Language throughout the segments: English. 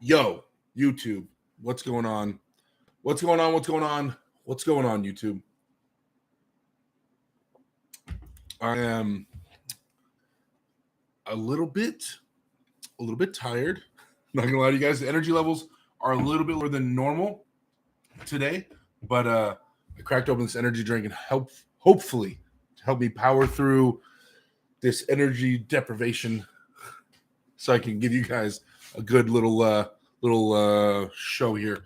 Yo, YouTube, what's going on? What's going on? What's going on? What's going on, YouTube? I am a little bit, tired. Not gonna lie to you guys, the energy levels are a little bit lower than normal today, but I cracked open this energy drink and hopefully help me power through this energy deprivation, so I can give you guys a good little show here.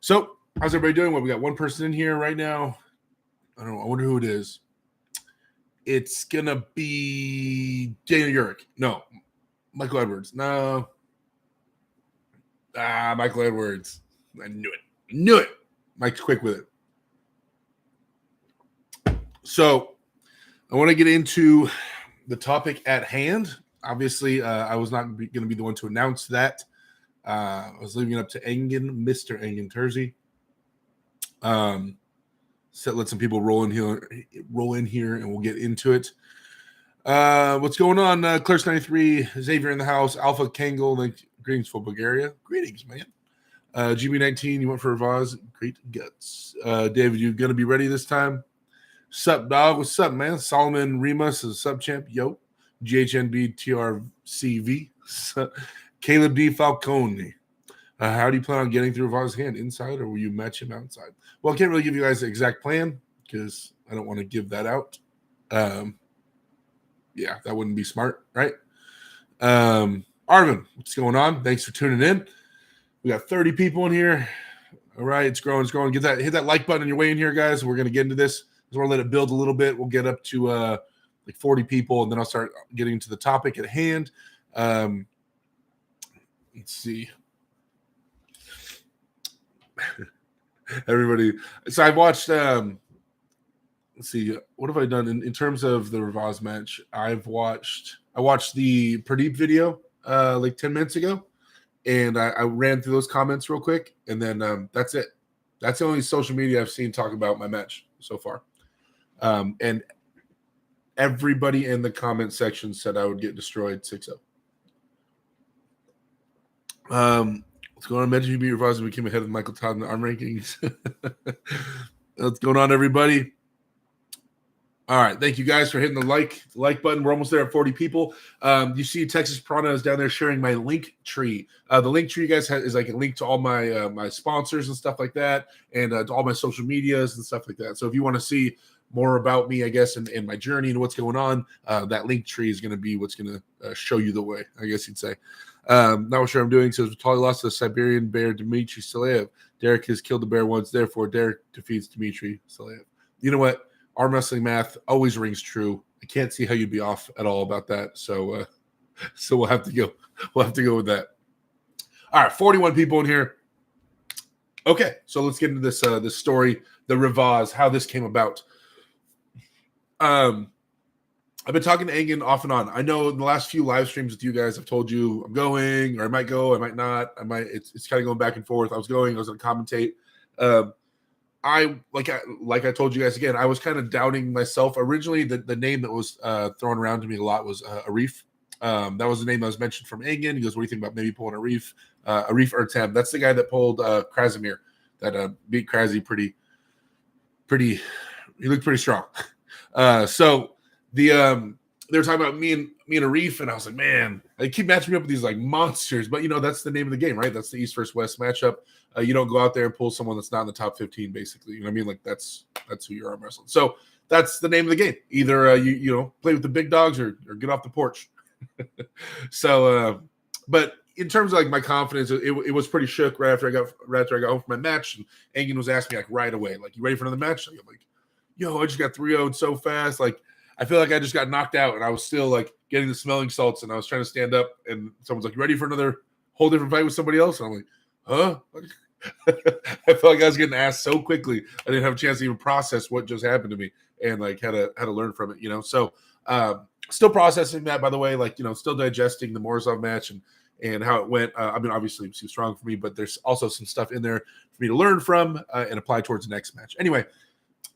So, how's everybody doing? Well, we got one person in here right now. I don't know. I wonder who it is. It's gonna be Daniel Urick. No, Michael Edwards. No. Michael Edwards. I knew it. Mike's quick with it. So, I want to get into the topic at hand. Obviously, I was not going to be the one to announce that. I was leaving it up to Engen, Mr. Engen Terzi. So let some people roll in here, and we'll get into it. What's going on? Clerks 93, Xavier in the house, Alpha Kangle, like greetings for Bulgaria. Greetings, man. GB19, you went for Revaz. Great guts. David, you gonna be ready this time? Sup, dog? What's up, man? Solomon Remus is a sub champ. Yo. GHNB TRCV. Caleb D. Falcone. How do you plan on getting through Revaz's hand? Inside, or will you match him outside? Well, I can't really give you guys the exact plan because I don't want to give that out. Yeah, that wouldn't be smart, right? Arvin, what's going on? Thanks for tuning in. We got 30 people in here. All right, it's growing. Hit that like button on your way in here, guys. We're gonna get into this. Just want to let it build a little bit. We'll get up to like 40 people, and then I'll start getting into the topic at hand. Let's see. Everybody. So I've watched. Let's see. What have I done in terms of the Revaz match? I watched the Pradeep video like 10 minutes ago, and I ran through those comments real quick, and then that's it. That's the only social media I've seen talk about my match so far. And everybody in the comment section said I would get destroyed 6-0. What's going on? Imagine you beat Revaz and became ahead of Michael Todd in the arm rankings. What's going on, everybody? All right. Thank you guys for hitting the like button. We're almost there at 40 people. You see Texas Piranha is down there sharing my link tree. The link tree you guys have is like a link to all my my sponsors and stuff like that, and to all my social medias and stuff like that. So if you want to see more about me, I guess, and my journey and what's going on, that link tree is going to be what's going to show you the way, I guess you'd say. Not sure I'm doing. Says Vitaly lost to the Siberian bear Dmitry Salev. Derek has killed the bear once, therefore Derek defeats Dmitry Salev. You know what? Arm wrestling math always rings true. I can't see how you'd be off at all about that. So we'll have to go. We'll have to go with that. All right, 41 people in here. Okay, so let's get into this this story, the Revaz, how this came about. I've been talking to Engen off and on. I know in the last few live streams with you guys, I've told you I'm going, or I might go, I might not. I might. It's kind of going back and forth. I was going to commentate. I told you guys again, I was kind of doubting myself. Originally, the name that was thrown around to me a lot was Arif. That was the name that was mentioned from Engen. He goes, "What do you think about maybe pulling Arif?" Arif Ertem. That's the guy that pulled Krasimir, that beat Krasi pretty. He looked pretty strong. So they were talking about me and Arif, and I was like, man, they keep matching me up with these like monsters. But that's the name of the game, right? That's the East versus West matchup. You don't go out there and pull someone that's not in the top 15, basically. You know what I mean? Like that's who you're arm wrestling. So that's the name of the game. Either you play with the big dogs or get off the porch. So, but in terms of like my confidence, it was pretty shook right after I got home from my match. And Engen was asking me like right away, like, you ready for another match? I'm like, yo, I just got 3-0'd so fast. Like, I feel like I just got knocked out, and I was still like getting the smelling salts, and I was trying to stand up, and someone's like, you ready for another whole different fight with somebody else? And I'm like, huh? I felt like I was getting asked so quickly. I didn't have a chance to even process what just happened to me, and like had to learn from it, So still processing that, by the way, like, still digesting the Morozov match and how it went. I mean, obviously it was too strong for me, but there's also some stuff in there for me to learn from and apply towards the next match. Anyway,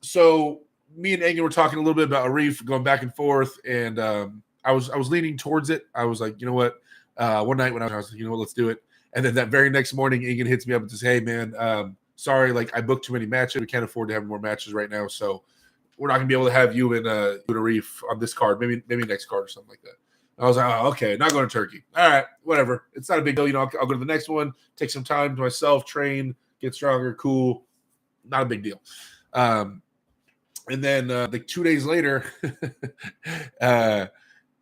so me and Engen were talking a little bit about Arif, going back and forth, and I was leaning towards it. I was like, you know what? One night when I was like, you know what, let's do it. And then that very next morning, Ingen hits me up and says, "Hey, man, sorry, like I booked too many matches. We can't afford to have more matches right now, so we're not gonna be able to have you and Reef on this card. Maybe next card or something like that." I was like, "Oh, okay, not going to Turkey. All right, whatever. It's not a big deal. You know, I'll go to the next one, take some time to myself, train, get stronger. Cool, not a big deal." And then like 2 days later,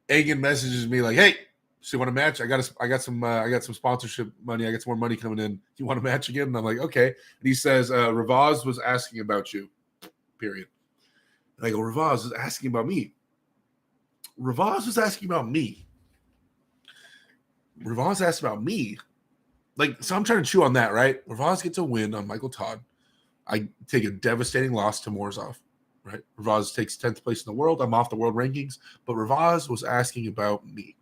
Ingen messages me like, "Hey, so you want a match? I got some sponsorship money. I got some more money coming in. You want a match again?" And I'm like, "Okay." And he says, "Revaz was asking about you." Period. And I go, "Revaz is asking about me." Revaz was asking about me. Revaz asked about me. Like, so I'm trying to chew on that, right? Revaz gets a win on Michael Todd. I take a devastating loss to Morzov, right? Revaz takes 10th place in the world. I'm off the world rankings, but Revaz was asking about me.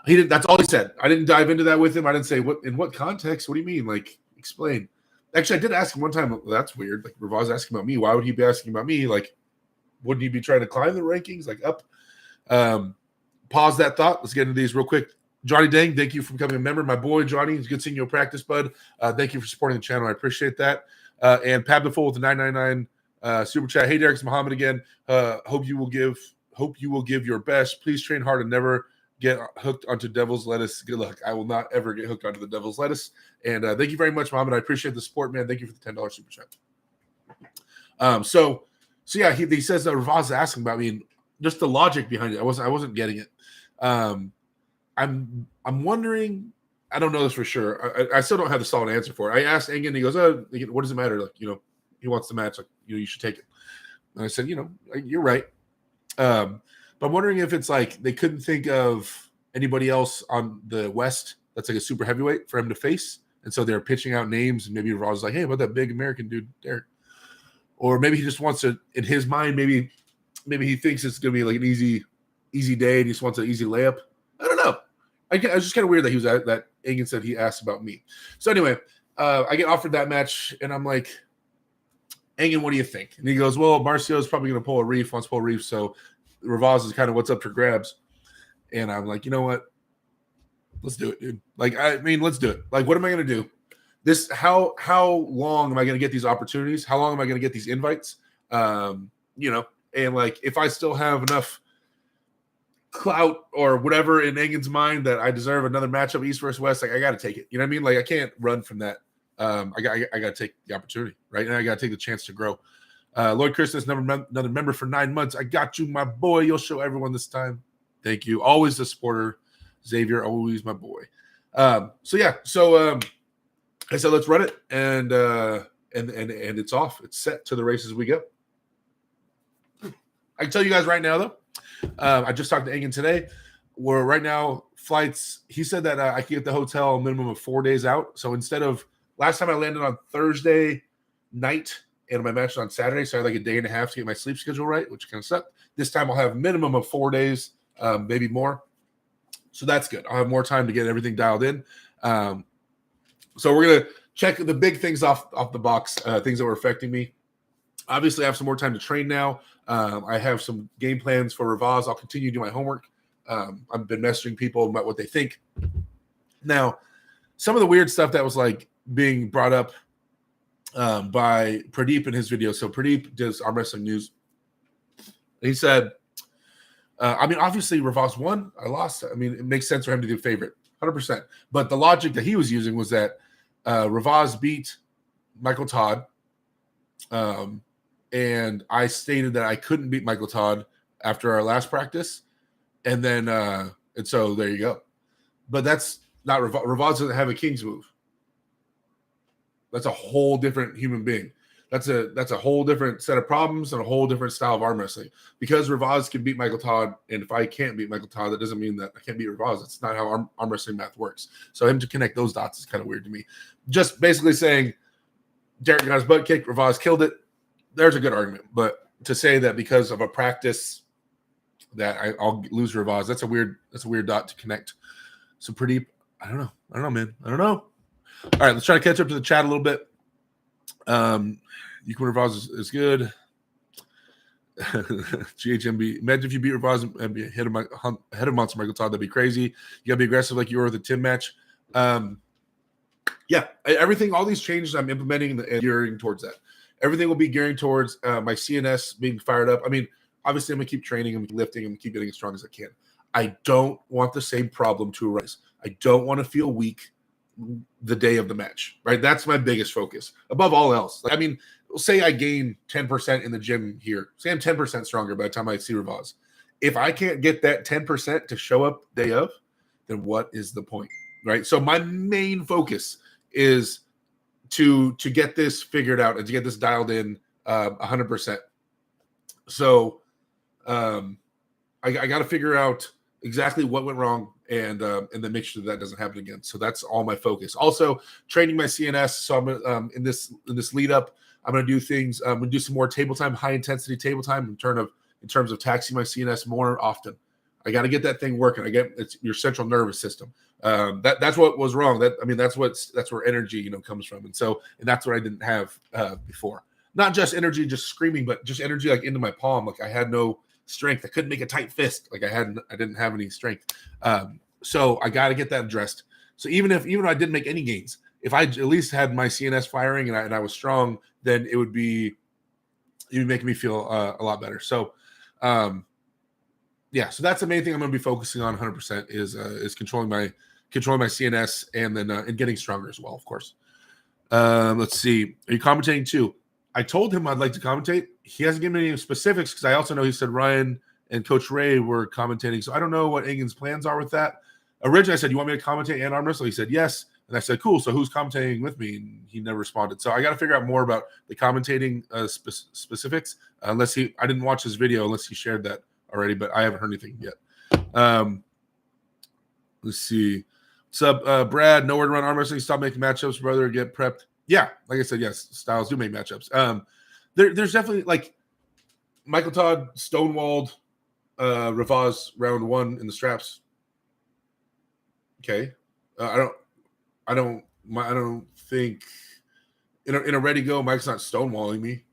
He didn't. That's all he said. I didn't dive into that with him. I didn't say in what context. What do you mean? Like, explain. Actually, I did ask him one time. Well, that's weird. Like, Revaz asking about me. Why would he be asking about me? Like, wouldn't he be trying to climb the rankings? Like, up. Pause that thought. Let's get into these real quick. Johnny Dang, thank you for becoming a member. My boy Johnny, it's good seeing you in practice, bud. Thank you for supporting the channel. I appreciate that. And Pab the Fool with the 999 super chat. Hey, Derek, it's Muhammad again. Hope you will give your best. Please train hard and never get hooked onto devil's lettuce. Good luck. I will not ever get hooked onto the devil's lettuce. And thank you very much, Muhammad. I appreciate the support, man. Thank you for the $10 super chat. So yeah, he says that Revaz is asking about me and just the logic behind it. I wasn't getting it. I'm wondering. I don't know this for sure. I still don't have the solid answer for it. I asked Ingen, he goes, "Oh, what does it matter? Like, you know, he wants the match. Like, you know, you should take it." And I said, "You know, you're right." But I'm wondering if it's like they couldn't think of anybody else on the West that's like a super heavyweight for him to face, and so they're pitching out names. And maybe Raw was like, "Hey, about that big American dude there," or maybe he just wants to, in his mind, maybe he thinks it's gonna be like an easy day, and he just wants an easy layup. I don't know. I was just kind of weird that he was that Ingen said he asked about me. So anyway, I get offered that match, and I'm like, "Ingen, what do you think?" And he goes, "Well, Marcio's probably going to pull a Reef, wants to pull a Reef, so Revaz is kind of what's up for grabs." And I'm like, "You know what? Let's do it, dude. Like, I mean, let's do it. Like, what am I going to do? This how long am I going to get these opportunities? How long am I going to get these invites? You know, and like, if I still have enough clout or whatever in Engen's mind that I deserve another matchup East versus West, like I got to take it. You know what I mean? Like I can't run from that. I got to take the opportunity, right? And I got to take the chance to grow. Lloyd Christmas, another member for 9 months. I got you, my boy. You'll show everyone this time. Thank you. Always the supporter, Xavier. Always my boy. So I said let's run it, and it's off. It's set to the races we go. I can tell you guys right now though. I just talked to Ingen today. Where right now flights, he said that I can get the hotel a minimum of 4 days out. So instead of last time I landed on Thursday night and my match was on Saturday, so I had like a day and a half to get my sleep schedule right, which kind of sucked. This time I'll have a minimum of 4 days, maybe more. So that's good. I'll have more time to get everything dialed in. So we're gonna check the big things off the box, things that were affecting me. Obviously, I have some more time to train now. I have some game plans for Revaz. I'll continue to do my homework. I've been messaging people about what they think. Now, some of the weird stuff that was like being brought up by Pradeep in his video. So Pradeep does Arm Wrestling News. He said, I mean, obviously Revaz won. I lost. I mean, it makes sense for him to do favorite, 100%. But the logic that he was using was that Revaz beat Michael Todd. And I stated that I couldn't beat Michael Todd after our last practice. And then, and so there you go. But that's not Revaz. Revaz doesn't have a King's move. That's a whole different human being. That's a whole different set of problems and a whole different style of arm wrestling. Because Revaz can beat Michael Todd, and if I can't beat Michael Todd, that doesn't mean that I can't beat Revaz. That's not how arm wrestling math works. So him to connect those dots is kind of weird to me. Just basically saying Derek got his butt kicked, Revaz killed it. There's a good argument. But to say that because of a practice that I'll lose Revaz, that's a weird dot to connect. So pretty, I don't know, man. I don't know. All right, let's try to catch up to the chat a little bit. You can Revaz is good. GHMB. Imagine if you beat Revaz and be ahead of Monster Michael Todd, that'd be crazy. You gotta be aggressive like you were with the Tim match. Yeah, everything, all these changes I'm implementing and gearing towards that. Everything will be gearing towards my CNS being fired up. I mean, obviously, I'm going to keep training, I'm going to keep lifting, I'm going to keep getting as strong as I can. I don't want the same problem to arise. I don't want to feel weak the day of the match, right? That's my biggest focus above all else. Like, I mean, say I gain 10% in the gym here. Say I'm 10% stronger by the time I see Revaz. If I can't get that 10% to show up day of, then what is the point, right? So my main focus is to get this figured out and to get this dialed in 100%. So I got to figure out exactly what went wrong and then make sure that doesn't happen again. So that's all my focus. Also, training my CNS. So I'm in this lead up. I'm going to do things. I'm going to do some more table time, high intensity table time in terms of taxing my CNS more often. I got to get that thing working. It's your central nervous system. That's what was wrong. That's where energy comes from, and that's what I didn't have before. Not just energy, just screaming, but just energy like into my palm. Like I had no strength. I couldn't make a tight fist. Like I didn't have any strength. So I got to get that addressed. So even if I didn't make any gains, if I at least had my CNS firing and I was strong, then it would be making me feel a lot better. So. Yeah, so that's the main thing I'm going to be focusing on 100% is controlling my CNS and then and getting stronger as well, of course. Let's see. Are you commentating too? I told him I'd like to commentate. He hasn't given me any specifics because I also know he said Ryan and Coach Ray were commentating. So I don't know what Engen's plans are with that. Originally, I said, you want me to commentate and arm wrestle? He said, yes. And I said, cool. So who's commentating with me? And he never responded. So I got to figure out more about the commentating specifics. I didn't watch his video unless he shared that already, but I haven't heard anything yet. Let's see. What's up, Brad? Nowhere to run arm wrestling. Stop making matchups, brother. Get prepped. Yeah, like I said, yes, styles do make matchups. There's definitely like Michael Todd stonewalled Revaz round 1 in the straps. Okay, I don't think in a ready go, Mike's not stonewalling me.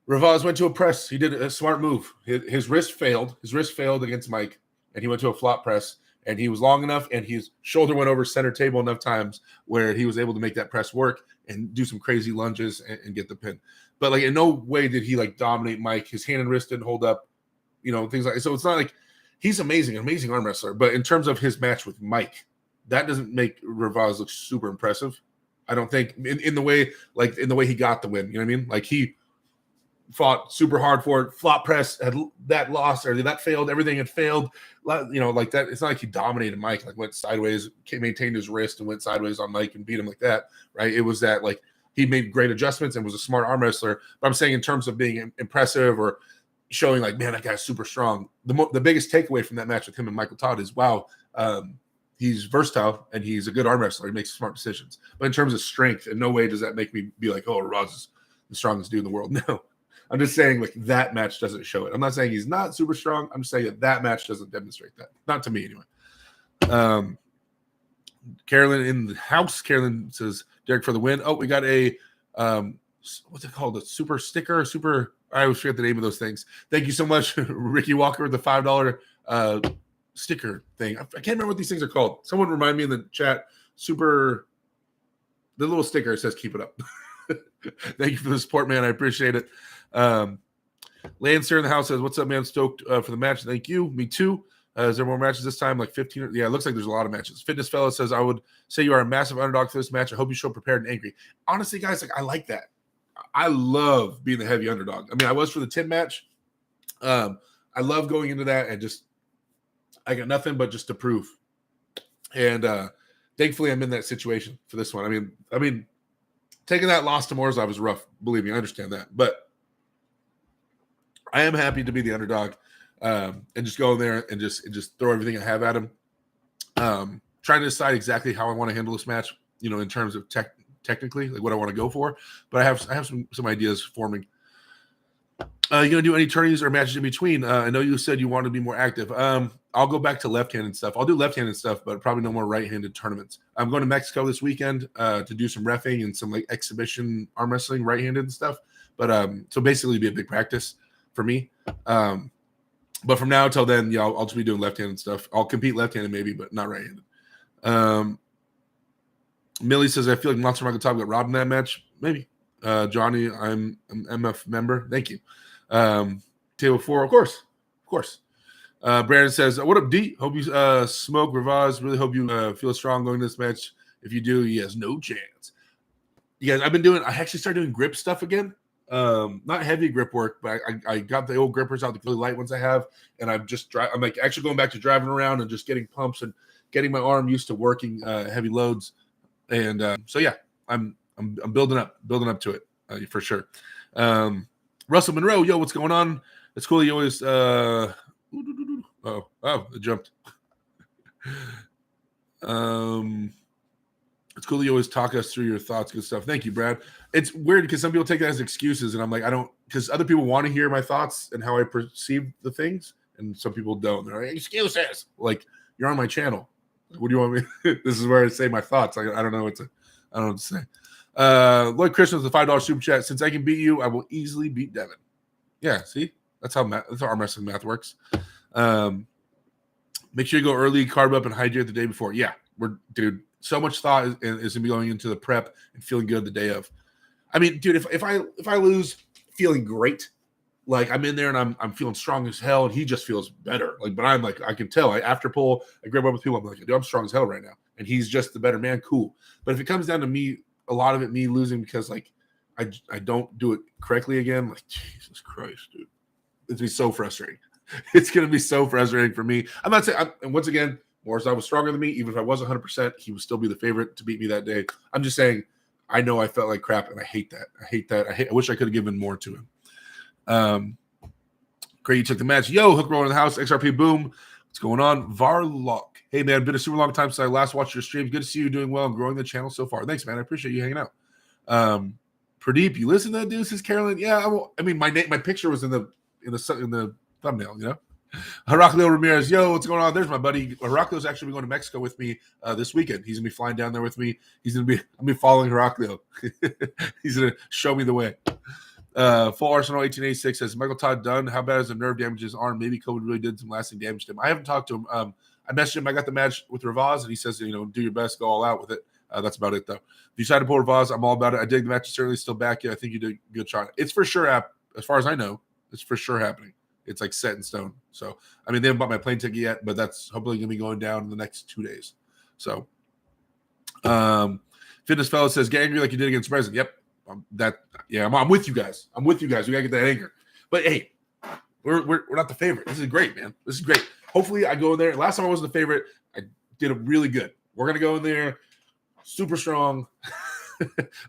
Revaz went to a press. He did a smart move. His wrist failed. His wrist failed against Mike, and he went to a flop press. And he was long enough, and his shoulder went over center table enough times where he was able to make that press work and do some crazy lunges and get the pin. But like in no way did he like dominate Mike. His hand and wrist didn't hold up, things like so. It's not like he's amazing arm wrestler. But in terms of his match with Mike, that doesn't make Revaz look super impressive. I don't think in the way he got the win. You know what I mean? Like he fought super hard for it. Flop press had that lost or that failed. Everything had failed. Like that. It's not like he dominated Mike. Like went sideways, maintained his wrist and went sideways on Mike and beat him like that. Right? It was that like he made great adjustments and was a smart arm wrestler. But I'm saying in terms of being impressive or showing like, man, that guy's super strong. The biggest takeaway from that match with him and Michael Todd is wow. He's versatile and he's a good arm wrestler. He makes smart decisions. But in terms of strength, in no way does that make me be like, oh, Roz is the strongest dude in the world. No. I'm just saying, like, that match doesn't show it. I'm not saying he's not super strong. I'm just saying that match doesn't demonstrate that. Not to me, anyway. Carolyn in the house. Carolyn says, Derek for the win. Oh, we got a, what's it called? A super sticker? I always forget the name of those things. Thank you so much, Ricky Walker, with the $5 sticker thing. I can't remember what these things are called. Someone remind me in the chat. The little sticker says, keep it up. Thank you for the support, man. I appreciate it. Lancer in the house says, what's up, man? Stoked for the match. Thank you. Me too. Is there more matches this time? Like 15? Yeah, it looks like there's a lot of matches. Fitness Fellow says, I would say you are a massive underdog for this match. I hope you show prepared and angry. Honestly, guys, like I like that. I love being the heavy underdog. I mean, I was for the 10 match. I love going into that and just I got nothing but just to prove. And thankfully I'm in that situation for this one. I mean, taking that loss to Morzov was rough. Believe me, I understand that. But I am happy to be the underdog and just go in there and just throw everything I have at him. Trying to decide exactly how I want to handle this match, in terms of technically, like what I want to go for. But I have some ideas forming. You gonna do any tourneys or matches in between? I know you said you want to be more active. I'll go back to left-handed stuff. I'll do left-handed stuff, but probably no more right-handed tournaments. I'm going to Mexico this weekend to do some reffing and some like exhibition arm wrestling right-handed and stuff. But so basically be a big practice for me. But from now until then, I'll just be doing left-handed stuff. I'll compete left-handed maybe, but not right-handed. Millie says, I feel like Monster Michael Top got robbed in that match. Maybe. Johnny, I'm an MF member. Thank you. Table 4, of course. Of course. Brandon says, what up, D? Hope you smoke Revaz. Really hope you feel strong going this match. If you do, he has no chance. You guys, I actually started doing grip stuff again. Not heavy grip work, but I got the old grippers out, the really light ones I have, and I'm like actually going back to driving around and just getting pumps and getting my arm used to working heavy loads. And so yeah, I'm building up to it for sure. Russell Monroe, yo, what's going on? It's cool. You always it jumped. It's cool that you always talk us through your thoughts, good stuff. Thank you, Brad. It's weird because some people take that as excuses, and I'm like, I don't, because other people want to hear my thoughts and how I perceive the things, and some people don't. They're like, excuses. Like, you're on my channel. What do you want me? This is where I say my thoughts. I don't know what to say. Lloyd Christian with the $5 super chat. Since I can beat you, I will easily beat Devin. Yeah, see, that's how arm wrestling math works. Make sure you go early, carb up, and hydrate the day before. Yeah, dude. So much thought is gonna be going into the prep and feeling good the day of. I mean, dude, if I lose feeling great, like I'm in there and I'm feeling strong as hell, and he just feels better. Like, but I'm like, I can tell. After pull, I grab up with people. I'm like, dude, I'm strong as hell right now, and he's just the better man. Cool. But if it comes down to me, a lot of it me losing because like I don't do it correctly again. Like, Jesus Christ, dude, it's gonna be so frustrating. It's gonna be so frustrating for me. I'm not saying. And once again, Morris was stronger than me. Even if I was 100%, he would still be the favorite to beat me that day. I'm just saying, I know I felt like crap, and I hate that. I wish I could have given more to him. Great, you took the match. Yo, Hook Roll in the house. XRP Boom. What's going on? Varlock. Hey, man, been a super long time since I last watched your streams. Good to see you doing well and growing the channel so far. Thanks, man. I appreciate you hanging out. Pradeep, you listen to Deuces, Carolyn? Yeah, I mean, my picture was in the thumbnail, you know. Heraclio Ramirez, yo, what's going on? There's my buddy. Heraclio's actually going to Mexico with me this weekend. He's gonna be flying down there with me. I'm gonna be following Heraclio. He's gonna show me the way. Full Arsenal 1886 says Michael Todd done. How bad is the nerve damage to his arm? Maybe COVID really did some lasting damage to him. I haven't talked to him. I messaged him. I got the match with Revaz, and he says, do your best, go all out with it. That's about it, though. If you decide to pull Revaz, I'm all about it. I dig the match. Certainly still back you. I think you did a good shot. It's for sure, as far as I know, it's for sure happening. It's like set in stone. So, I mean, they haven't bought my plane ticket yet, but that's hopefully going to be going down in the next 2 days. So, Fitness Fellow says, get angry like you did against President. Yep. I'm with you guys. We got to get that anger. But, hey, we're not the favorite. This is great, man. This is great. Hopefully, I go in there. Last time I wasn't the favorite, I did it really good. We're going to go in there super strong.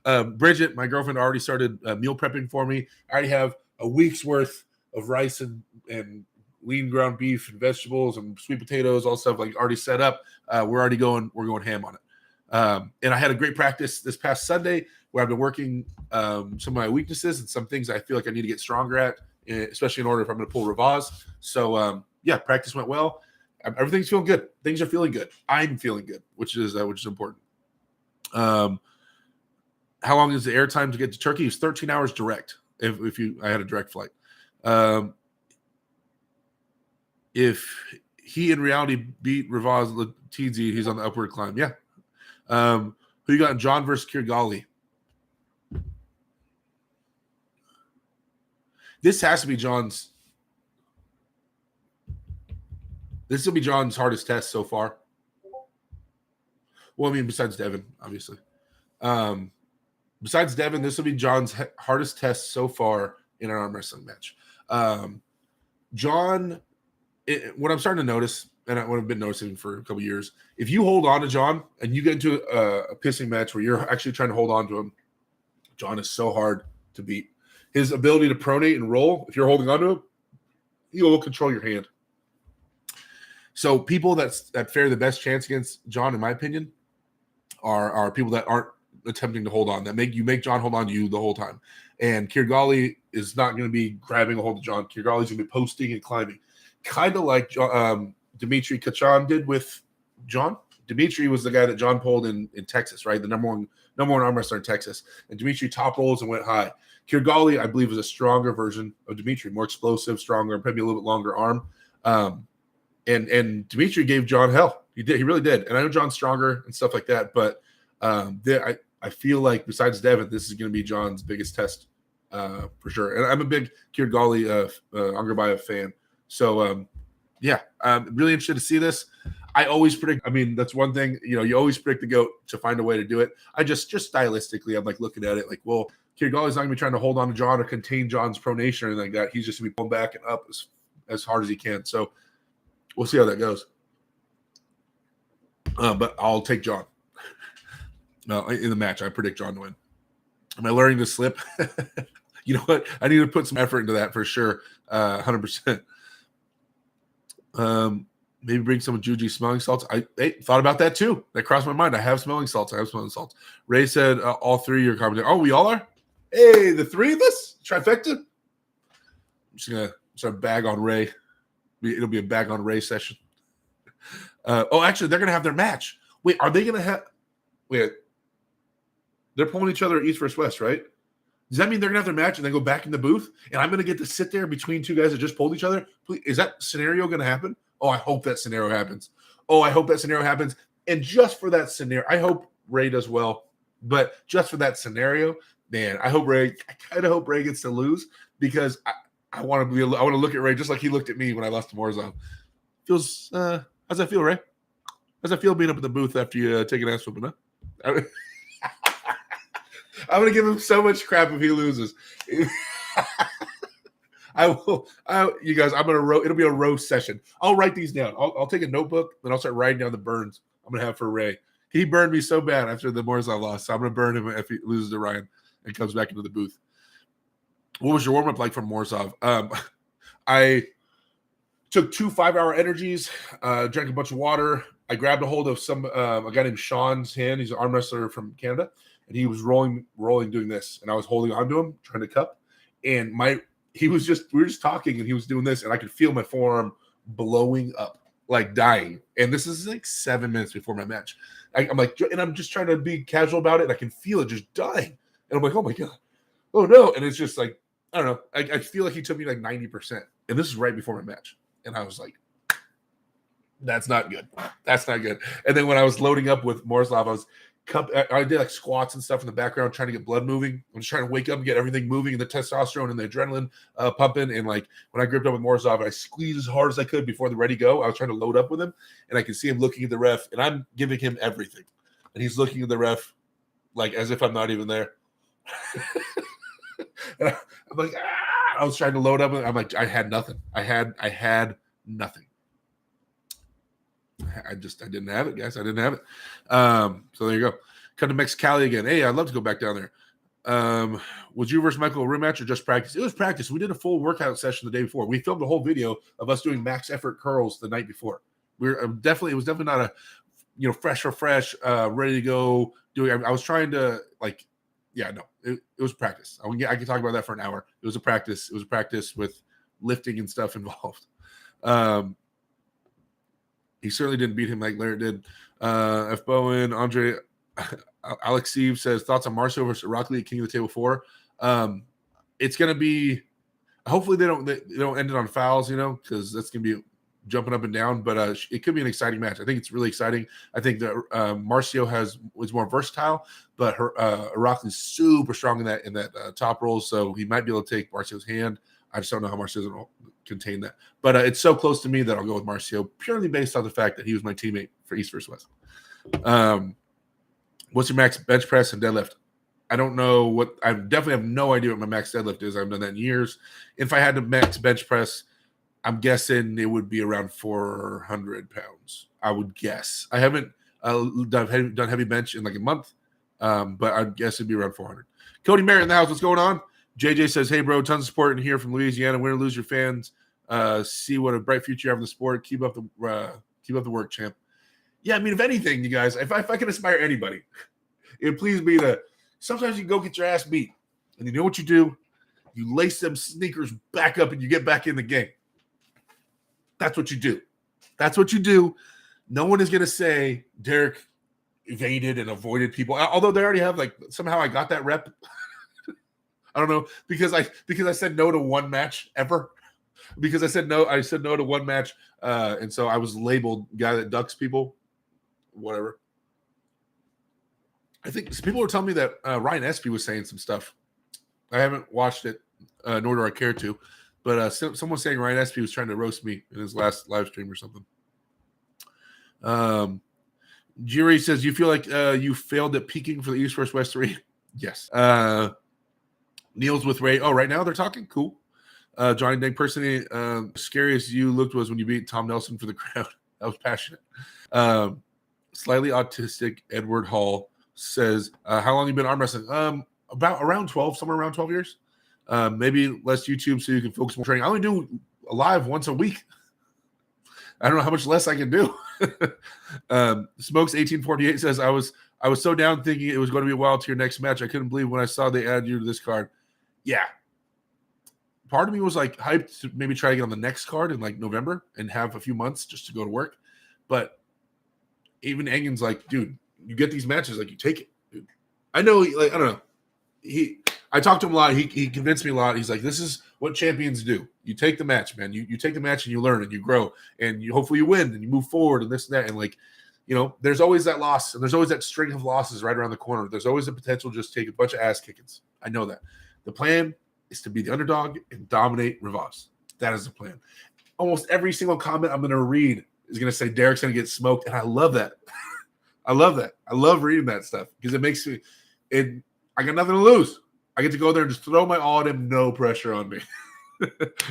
Bridget, my girlfriend, already started meal prepping for me. I already have a week's worth of rice and lean ground beef and vegetables and sweet potatoes, all stuff like already set up. We're going ham on it. And I had a great practice this past Sunday where I've been working some of my weaknesses and some things I feel like I need to get stronger at, especially in order if I'm going to pull Revaz. So practice went well. Everything's feeling good. Things are feeling good. I'm feeling good, which is important. How long is the air time to get to Turkey? It's 13 hours direct. I had a direct flight. If he in reality beat Revaz Latizi, he's on the upward climb. Yeah. Who you got? John versus Kirgali. This has to be John's. This will be John's hardest test so far. Well, I mean, besides Devin, obviously. Besides Devin, this will be John's hardest test so far in an arm wrestling match. John, what I'm starting to notice, and what I've been noticing for a couple years, if you hold on to John and you get into a pissing match where you're actually trying to hold on to him, John is so hard to beat. His ability to pronate and roll, if you're holding on to him, he will control your hand. So people that fare the best chance against John, in my opinion, are people that aren't attempting to hold on, that make John hold on to you the whole time. And Kirgali is not going to be grabbing a hold of John. Kirgali's going to be posting and climbing, kind of like Dimitri Kachan did with John. Dimitri was the guy that John pulled in Texas, right? The number one arm wrestler in Texas. And Dimitri top rolls and went high. Kirgali, I believe, is a stronger version of Dimitri, more explosive, stronger, maybe a little bit longer arm. And Dimitri gave John hell. He did. He really did. And I know John's stronger and stuff like that, but I feel like besides Devin, this is going to be John's biggest test for sure. And I'm a big Kirgali Angarbayev fan. So, yeah, I'm really interested to see this. I always predict. I mean, that's one thing. You always predict the GOAT to find a way to do it. I just stylistically, I'm like looking at it like, well, Kirgali's not going to be trying to hold on to John or contain John's pronation or anything like that. He's just going to be pulling back and up as hard as he can. So we'll see how that goes. But I'll take John. In the match, I predict John to win. Am I learning to slip? You know what? I need to put some effort into that for sure. 100%. Maybe bring some Juji smelling salts. I thought about that too. That crossed my mind. I have smelling salts. Ray said all three of your comments. Oh, we all are? Hey, the three of us? Trifecta? I'm just going to bag on Ray. It'll be a bag on Ray session. Actually, they're going to have their match. Wait, are they going to have – wait. They're pulling each other East versus West, right? Does that mean they're going to have their match and then go back in the booth? And I'm going to get to sit there between two guys that just pulled each other? Please, is that scenario going to happen? Oh, I hope that scenario happens. And just for that scenario, I hope Ray does well. But just for that scenario, man, I kind of hope Ray gets to lose because I want to look at Ray just like he looked at me when I lost to Morzov. How's that feel, Ray? How's that feel being up in the booth after you take an ass whooping, huh? I'm going to give him so much crap if he loses. I will. You guys, it'll be a roast session. I'll write these down. I'll take a notebook, and I'll start writing down the burns I'm going to have for Ray. He burned me so bad after the Morzov loss, so I'm going to burn him if he loses to Ryan and comes back into the booth. What was your warm-up like from Morzov? I took 2 5-hour energies, drank a bunch of water. I grabbed a hold of a guy named Sean's hand. He's an arm wrestler from Canada. And he was rolling, doing this, and I was holding on to him, trying to cup. And we were just talking, and he was doing this, and I could feel my forearm blowing up, like dying. And this is like 7 minutes before my match. I'm just trying to be casual about it, and I can feel it just dying. And I'm like, oh my god, oh no! And it's just like, I don't know. I feel like he took me like 90%, and this is right before my match, and I was like, that's not good. And then when I was loading up with Morzov, I did like squats and stuff in the background, trying to get blood moving. I'm just trying to wake up and get everything moving, and the testosterone and the adrenaline pumping. And like when I gripped up with Morzov, I squeezed as hard as I could before the ready go. I was trying to load up with him, and I could see him looking at the ref, and I'm giving him everything, and he's looking at the ref like as if I'm not even there. And I'm like, I was trying to load up, and I'm like, I had nothing. I had nothing. I didn't have it, guys. I didn't have it. So there you go. Come to Mexicali again. Hey, I'd love to go back down there. Was you versus Michael a rematch or just practice? It was practice. We did a full workout session the day before. We filmed a whole video of us doing max effort curls the night before. It was definitely not a fresh, ready to go. I was trying to it was practice. I can talk about that for an hour. It was a practice. It was a practice with lifting and stuff involved. He certainly didn't beat him like Larry did. F. Bowen, Andre, Alex Steve says, thoughts on Marcio versus Rock King of the Table 4. It's going to be, hopefully they don't end it on fouls, because that's going to be jumping up and down. But it could be an exciting match. I think it's really exciting. I think that Marcio was more versatile, but Rock is super strong in that top roll, so he might be able to take Marcio's hand. I just don't know how Marcio's going to contain that. But it's so close to me that I'll go with Marcio, purely based on the fact that he was my teammate for East versus West. What's your max bench press and deadlift? I don't know I definitely have no idea what my max deadlift is. I haven't done that in years. If I had to max bench press, I'm guessing it would be around 400 pounds. I would guess. I haven't done heavy bench in like a month, but I guess it'd be around 400. Cody Merritt in the house. What's going on? JJ says, hey, bro, tons of support in here from Louisiana. Win or lose your fans. See what a bright future you have in the sport. Keep up the work, champ. Yeah, I mean, if anything, you guys, if I can inspire anybody, it would please be to sometimes you go get your ass beat, and you know what you do? You lace them sneakers back up and you get back in the game. That's what you do. No one is going to say Derek evaded and avoided people, although they already have, like, somehow I got that rep. I don't know, because I said no to one match ever. Because I said no to one match, and so I was labeled guy that ducks people. whatever. I think people were telling me that Ryan Espy was saying some stuff. I haven't watched it, nor do I care to. But someone's saying Ryan Espy was trying to roast me in his last live stream or something. Jerry says, you feel like you failed at peaking for the East vs. West 3? Yes. Neil's with Ray. Oh, right now they're talking? Cool. Johnny Dang, personally, scariest you looked was when you beat Tom Nelson for the crowd. That was passionate. Slightly autistic Edward Hall says, how long have you been arm wrestling? About around 12, somewhere around 12 years. Maybe less YouTube so you can focus more training. I only do a live once a week. I don't know how much less I can do. Smokes 1848 says, I was so down thinking it was going to be a while to your next match. I couldn't believe when I saw they added you to this card. Yeah. Part of me was like hyped to maybe try to get on the next card in like November and have a few months just to go to work. But even Engen's like, dude, you get these matches, like you take it, dude. I know, like, I don't know. I talked to him a lot. He convinced me a lot. He's like, this is what champions do. You take the match, man. You take the match and you learn and you grow and you hopefully you win and you move forward and this and that. And like, you know, there's always that loss and there's always that string of losses right around the corner. There's always the potential to just take a bunch of ass kickings. I know that. The plan is to be the underdog and dominate Revaz. That is the plan. Almost every single comment I'm going to read is going to say Derek's going to get smoked. And I love that. I love that. I love reading that stuff because it makes me I got nothing to lose. I get to go there and just throw my all at him, no pressure on me.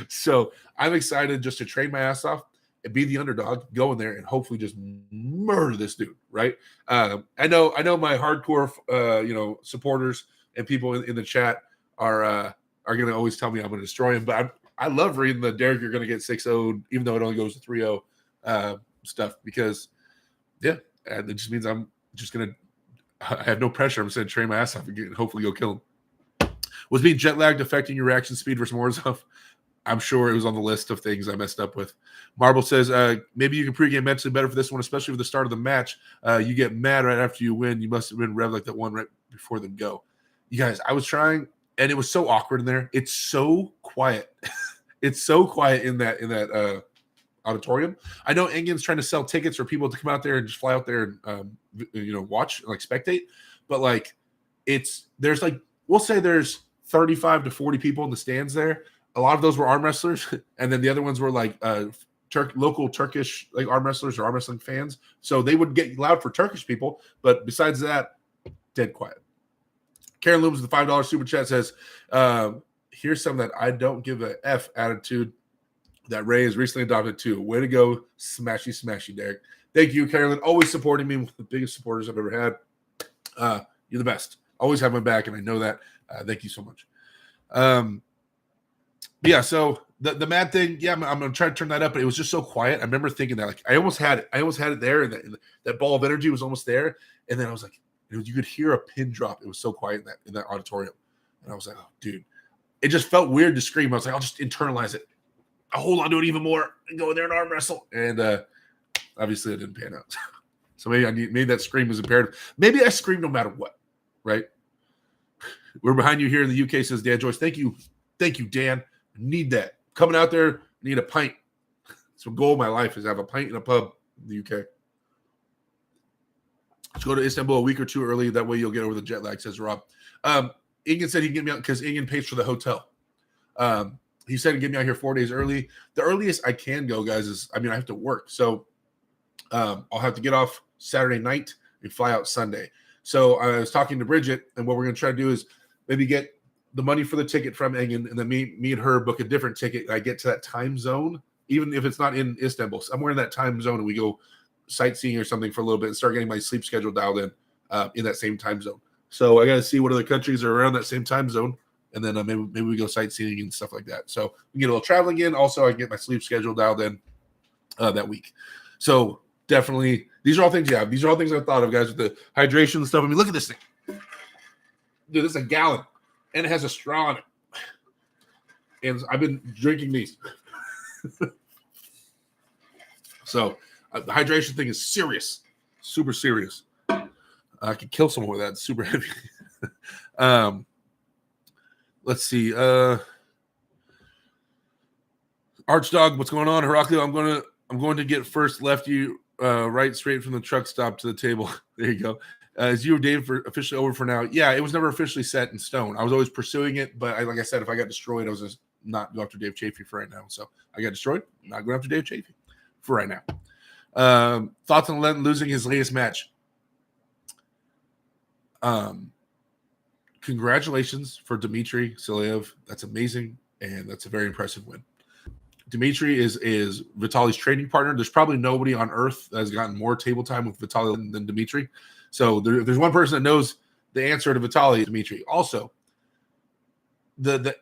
So I'm excited just to train my ass off and be the underdog, go in there and hopefully just murder this dude, right? I know my hardcore, supporters and people in the chat are going to always tell me I'm going to destroy him, but I love reading the Derek, you're going to get 6-0, even though it only goes to 3-0 stuff because, yeah, it just means I'm just going to I have no pressure. I'm just going to train my ass off and hopefully go kill him. Was being jet lagged affecting your reaction speed versus Morozov? I'm sure it was on the list of things I messed up with. Marble says, maybe you can pregame mentally better for this one, especially for the start of the match. You get mad right after you win. You must have been rev like that one right before them go. You guys, I was trying, and it was so awkward in there. It's so quiet. It's so quiet in that auditorium. I know Engen's trying to sell tickets for people to come out there and just fly out there and watch, like spectate. But like there's like, we'll say there's 35 to 40 people in the stands there. A lot of those were arm wrestlers, and then the other ones were like local Turkish like arm wrestlers or arm wrestling fans. So they would get loud for Turkish people, but besides that, dead quiet. Karen Looms with the $5 super chat says, here's some that I don't give a F attitude that Ray has recently adopted too. Way to go, smashy, Derek. Thank you, Carolyn. Always supporting me, one of the biggest supporters I've ever had. You're the best. Always have my back, and I know that. Thank you so much. Yeah, so the mad thing, yeah, I'm going to try to turn that up, but it was just so quiet. I remember thinking that, like, I almost had it there, and that ball of energy was almost there. And then I was like, you could hear a pin drop. It was so quiet in that auditorium. And I was like, oh, dude. It just felt weird to scream. I was like, I'll just internalize it. I'll hold on to it even more and go in there and arm wrestle. And obviously it didn't pan out. So maybe that scream was imperative. Maybe I scream no matter what, right? We're behind you here in the UK, says Dan Joyce. Thank you, Dan. I need that. Coming out there, need a pint. It's a goal of my life is to have a pint in a pub in the UK. Let's go to Istanbul a week or two early. That way you'll get over the jet lag, says Rob. Ingen said he can get me out because Ingen pays for the hotel. He said he'd get me out here 4 days early. The earliest I can go, guys, is, I have to work. So I'll have to get off Saturday night and fly out Sunday. So I was talking to Bridget, and what we're going to try to do is maybe get the money for the ticket from Ingen, and then me and her book a different ticket. I get to that time zone, even if it's not in Istanbul. Somewhere in that time zone, and we go sightseeing or something for a little bit and start getting my sleep schedule dialed in that same time zone. So I got to see what other countries are around that same time zone, and then maybe we go sightseeing and stuff like that. So we get a little traveling in. Also, I get my sleep schedule dialed in that week. So definitely, these are all things. Yeah, these are all things I thought of, guys, with the hydration and stuff. Look at this thing, dude. This is a gallon, and it has a straw in it. And I've been drinking these. So the hydration thing is serious, super serious. I could kill someone with that. It's super heavy. Let's see. Archdog, what's going on? Heraclio, I'm going to get first lefty right straight from the truck stop to the table. There you go. Is you or Dave officially over for now? Yeah, it was never officially set in stone. I was always pursuing it, but like I said, if I got destroyed, I was just not going after Dave Chafee for right now. So I got destroyed. I'm not going after Dave Chafee for right now. Thoughts on Len losing his latest match? Congratulations for Dmitry Silev. That's amazing, and that's a very impressive win. Dmitry is Vitali's training partner. There's probably nobody on earth that has gotten more table time with Vitali than Dmitry. So there's one person that knows the answer to Vitali, Dmitry. Also, the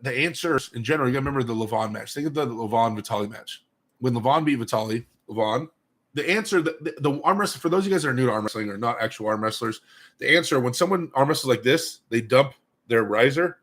answers in general, you got to remember the Levon match. Think of the Levon-Vitali match. When Levon beat Vitali, the answer, the arm wrestling, for those of you guys that are new to arm wrestling or not actual arm wrestlers, the answer, when someone arm wrestles like this, they dump their riser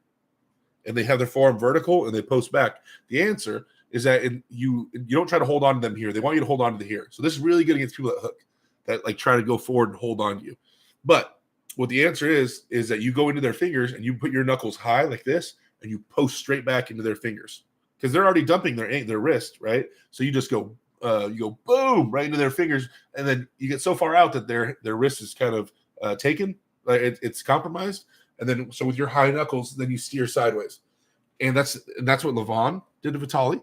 and they have their forearm vertical and they post back. The answer is that you don't try to hold on to them here. They want you to hold on to the here. So this is really good against people that hook, that like try to go forward and hold on to you. But what the answer is that you go into their fingers and you put your knuckles high like this and you post straight back into their fingers because they're already dumping their wrist, right? So you just go boom right into their fingers, and then you get so far out that their wrist is kind of taken, like it's compromised, and then so with your high knuckles, then you steer sideways, and that's what Levon did to Vitali,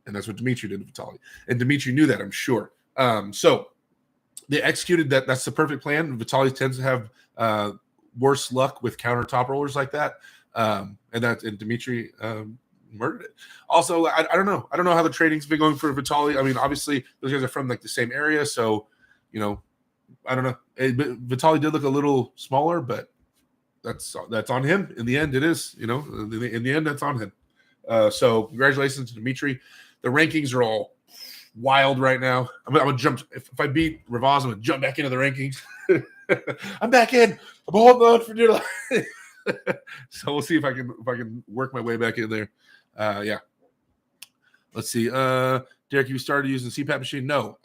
and that's what Dmitry did to Vitali, and Dmitry knew that, I'm sure. So they executed that. That's the perfect plan. Vitali tends to have worse luck with counter top rollers like that, and Dmitry murdered it. Also, I don't know. I don't know how the training's been going for Vitali. I mean, obviously, those guys are from like the same area, so I don't know. Vitali did look a little smaller, but that's on him. In the end, it is. In the end, that's on him. So congratulations to Dmitry. The rankings are all wild right now. I'm gonna jump. If I beat Revaz, I'm gonna jump back into the rankings. I'm back in. I'm holding on for dear life. So we'll see if I can work my way back in there. Yeah. Let's see. Derek, you started using the CPAP machine? No,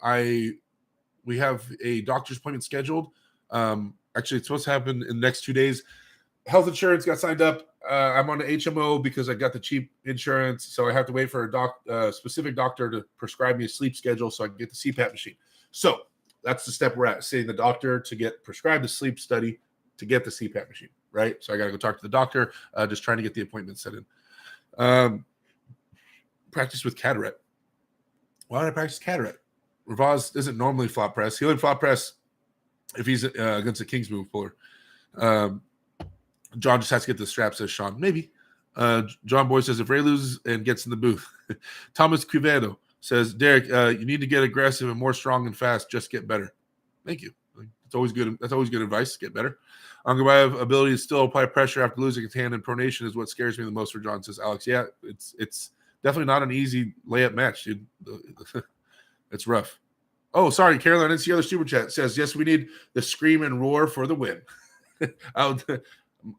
we have a doctor's appointment scheduled. Actually, it's supposed to happen in the next 2 days. Health insurance got signed up. I'm on the HMO because I got the cheap insurance, so I have to wait for a specific doctor to prescribe me a sleep schedule so I can get the CPAP machine. So that's the step we're at, seeing the doctor to get prescribed a sleep study to get the CPAP machine, right? So I got to go talk to the doctor, just trying to get the appointment set in. Practice with cataract. Why did I practice cataract? Revaz isn't normally flop press. He'll flop press if he's against a King's move puller. John just has to get the strap, says Sean. Maybe. John Boy says, if Ray loses and gets in the booth. Thomas Cuvedo says, Derek, you need to get aggressive and more strong and fast. Just get better. Thank you. It's always good. That's always good advice. Get better. Angabayev ability to still apply pressure after losing his hand in pronation is what scares me the most for John, says Alex. Yeah, it's definitely not an easy layup match, dude. It's rough. Oh, sorry, Caroline. I didn't see other super chat. Says, yes, we need the scream and roar for the win. I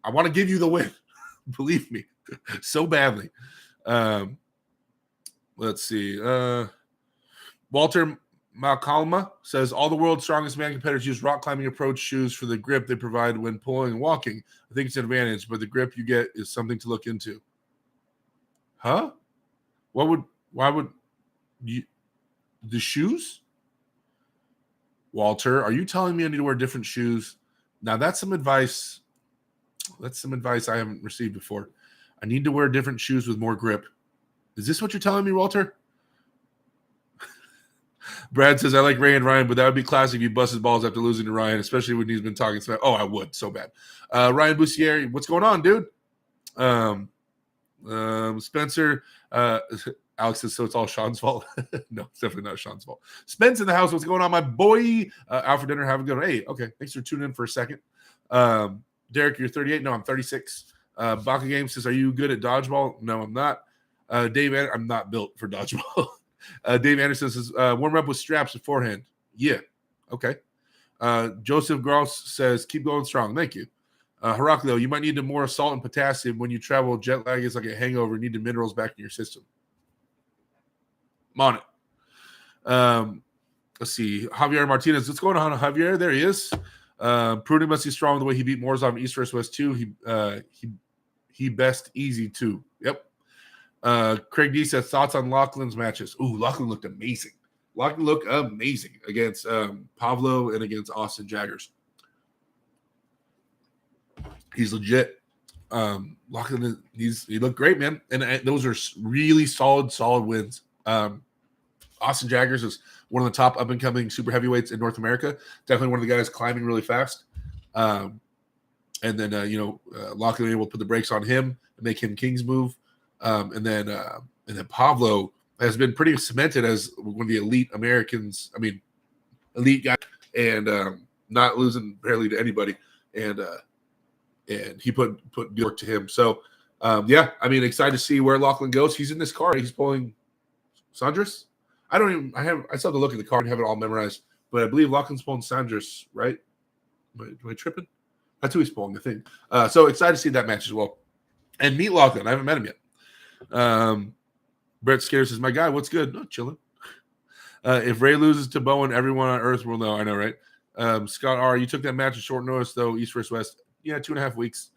want to give you the win. Believe me, so badly. Let's see. Walter Malcalma says, all the world's strongest man competitors use rock climbing approach shoes for the grip they provide when pulling and walking. I think it's an advantage, but the grip you get is something to look into. Huh? Why would you, the shoes? Walter, are you telling me I need to wear different shoes? Now that's some advice. That's some advice I haven't received before. I need to wear different shoes with more grip. Is this what you're telling me, Walter? Brad says, I like Ray and Ryan, but that would be classic if you bust his balls after losing to Ryan, especially when he's been talking smack. Oh, I would so bad. Ryan Bussieri, what's going on, dude? Spencer, Alex says, so it's all Sean's fault. No, it's definitely not Sean's fault. Spence in the house, what's going on, my boy? Out for dinner, have a good one. Hey, okay, thanks for tuning in for a second. Derek, you're 38. No, I'm 36. Baka Game says, are you good at dodgeball? No, I'm not. Dave, I'm not built for dodgeball. Dave Anderson says, warm up with straps beforehand. Yeah. Okay. Joseph Gross says, keep going strong. Thank you. Heraclio, you might need more salt and potassium when you travel. Jet lag is like a hangover. You need the minerals back in your system. I'm on it. Let's see. Javier Martinez. What's going on, Javier? There he is. Pruden must be strong the way he beat Morzov in East vs. West 2. He best easy too. Yep. Craig D says, thoughts on Laughlin's matches. Ooh, Laughlin looked amazing. Lachlan looked amazing against Pavlo and against Austin Jaggers. He's legit. Lachlan, he looked great, man. And those are really solid wins. Austin Jaggers is one of the top up-and-coming super heavyweights in North America. Definitely one of the guys climbing really fast. And then, Lachlan able to put the brakes on him and make him King's move. And then Pavlo has been pretty cemented as one of the elite Americans. I mean, elite guy, and not losing barely to anybody. And he put good work to him. So, excited to see where Lachlan goes. He's in this car. He's pulling Sandras. I still have to look at the card and have it all memorized, but I believe Lachlan's pulling Sandras, right? Am I tripping? That's who he's pulling, I think. So excited to see that match as well. And meet Lachlan. I haven't met him yet. Brett Scare says, my guy, what's good? No, chilling. If Ray loses to Bowen, everyone on Earth will know. I know, right? Scott R., you took that match at short notice, though, East versus West. Yeah, 2.5 weeks.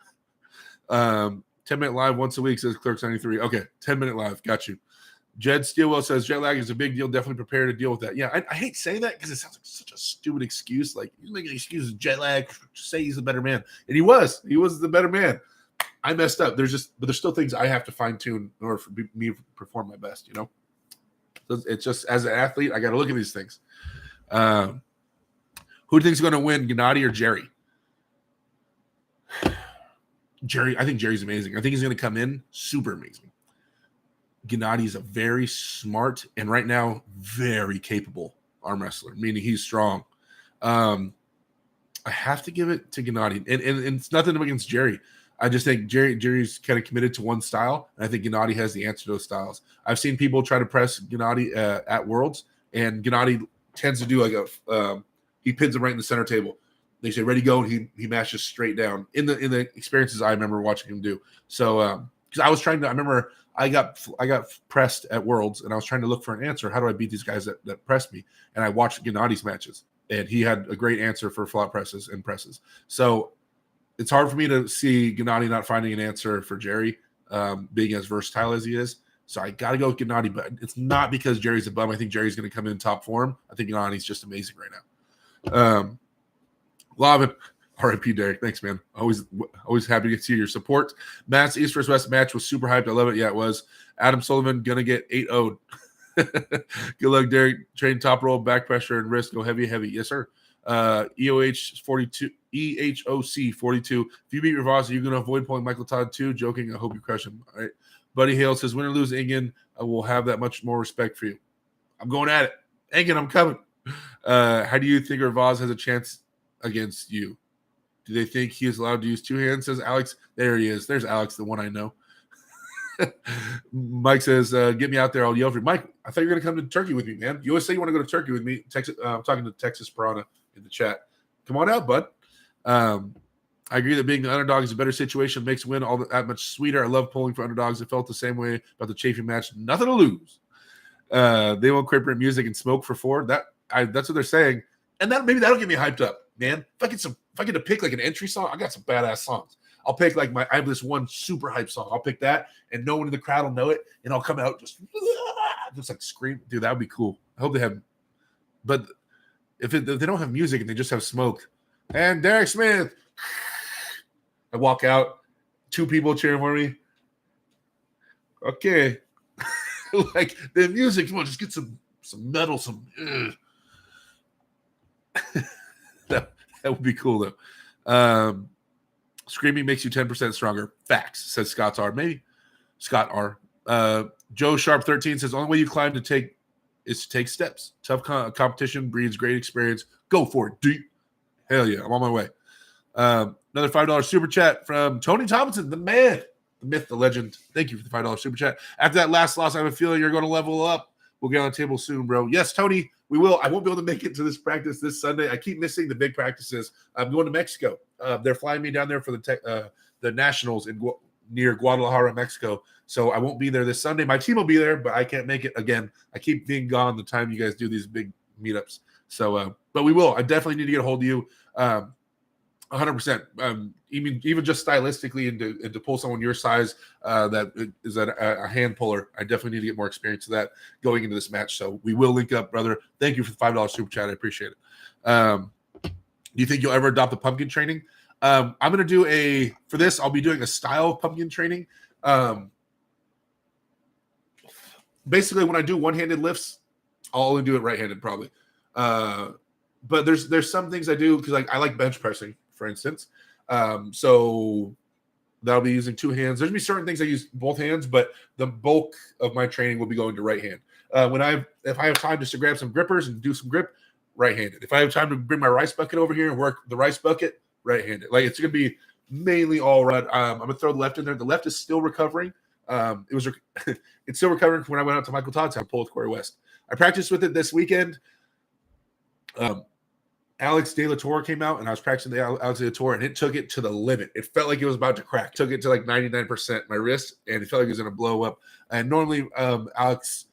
10-minute live once a week, says Clerks93. Okay, 10-minute live. Got you. Jed Steelwell says, jet lag is a big deal. Definitely prepare to deal with that. Yeah, I hate saying that because it sounds like such a stupid excuse. Like, he's making excuses, jet lag, just say he's the better man. And he was. He was the better man. I messed up. But there's still things I have to fine-tune in order for me to perform my best, So it's just, as an athlete, I got to look at these things. Who do you think is going to win, Gennady or Jerry? Jerry, I think Jerry's amazing. I think he's going to come in super amazing. Gennady's a very smart and right now very capable arm wrestler, meaning he's strong. I have to give it to Gennady, and it's nothing against Jerry. I just think Jerry's kind of committed to one style, and I think Gennady has the answer to those styles. I've seen people try to press Gennady at Worlds, and Gennady tends to do like he pins him right in the center table. They say ready, go, and he mashes straight down. In the experiences I remember watching him do. So because I remember I got pressed at Worlds, and I was trying to look for an answer. How do I beat these guys that pressed me? And I watched Gennady's matches, and he had a great answer for flat presses and presses. So it's hard for me to see Gennady not finding an answer for Jerry, being as versatile as he is. So I got to go with Gennady, but it's not because Jerry's a bum. I think Jerry's going to come in top form. I think Gennady's just amazing right now. Lavin, R.I.P. Derek. Thanks, man. Always happy to see your support. Matt's East vs. West match was super hyped. I love it. Yeah, it was. Adam Sullivan going to get 8-0'd. Good luck, Derek. Train top roll, back pressure, and wrist. Go heavy. Yes, sir. EOH 42, EHOC 42. If you beat Revaz, are you going to avoid pulling Michael Todd too? Joking. I hope you crush him. All right. Buddy Hale says, win or lose, Ingen, I will have that much more respect for you. I'm going at it. Ingen, I'm coming. How do you think Revaz has a chance against you? Do they think he is allowed to use two hands? Says Alex. There he is. There's Alex, the one I know. Mike says, get me out there. I'll yell for you. Mike, I thought you were going to come to Turkey with me, man. You always say you want to go to Turkey with me. Texas, I'm talking to Texas Piranha in the chat. Come on out, bud. I agree that being the underdog is a better situation. Makes win all that much sweeter. I love pulling for underdogs. It felt the same way about the chafing match. Nothing to lose. They won't corporate music and smoke for four. That's what they're saying. And maybe that'll get me hyped up, man. If I get to pick like an entry song, I got some badass songs. I'll pick I have this one super hype song. I'll pick that, and no one in the crowd will know it, and I'll come out just like scream. Dude, that would be cool. I hope they have. But if they don't have music and they just have smoke, and Derek Smith, I walk out, 2 people cheering for me. Okay, like the music. Come on, just get some metal, some. That would be cool though. Screaming makes you 10% stronger. Facts, says Scott R. Maybe Scott R. Joe Sharp 13 says only way you climb is to take steps. Tough competition breeds great experience. Go for it, dude. Hell yeah, I'm on my way. Another $5 super chat from Tony Thompson, the man, the myth, the legend. Thank you for the $5 super chat. After that last loss, I have a feeling you're going to level up. We'll get on the table soon, bro. Yes, Tony, we will. I won't be able to make it to this practice this Sunday. I keep missing the big practices. I'm going to Mexico. They're flying me down there for the Nationals near Guadalajara, Mexico. So I won't be there this Sunday. My team will be there, but I can't make it. Again, I keep being gone the time you guys do these big meetups. So, but we will. I definitely need to get a hold of you. I'll 100%. Even just stylistically, and to pull someone your size that is a hand puller, I definitely need to get more experience of that going into this match. So we will link up, brother. Thank you for the $5 super chat. I appreciate it. Do you think you'll ever adopt the pumpkin training? I'm going to do for this, I'll be doing a style pumpkin training. Basically, when I do one-handed lifts, I'll only do it right-handed probably. But there's some things I do because I like bench pressing, for instance. So that'll be using two hands. There's gonna be certain things I use both hands, but the bulk of my training will be going to right hand. If I have time just to grab some grippers and do some grip, right-handed. If I have time to bring my rice bucket over here and work the rice bucket, right-handed. Like it's gonna be mainly all right. I'm gonna throw the left in there. The left is still recovering. It's still recovering from when I went out to Michael Todd's house, pull with Corey West. I practiced with it this weekend. Alex De La Torre came out, and I was practicing the Alex De La Torre, and it took it to the limit. It felt like it was about to crack. Took it to like 99% my wrist, and it felt like it was going to blow up. And normally, Alex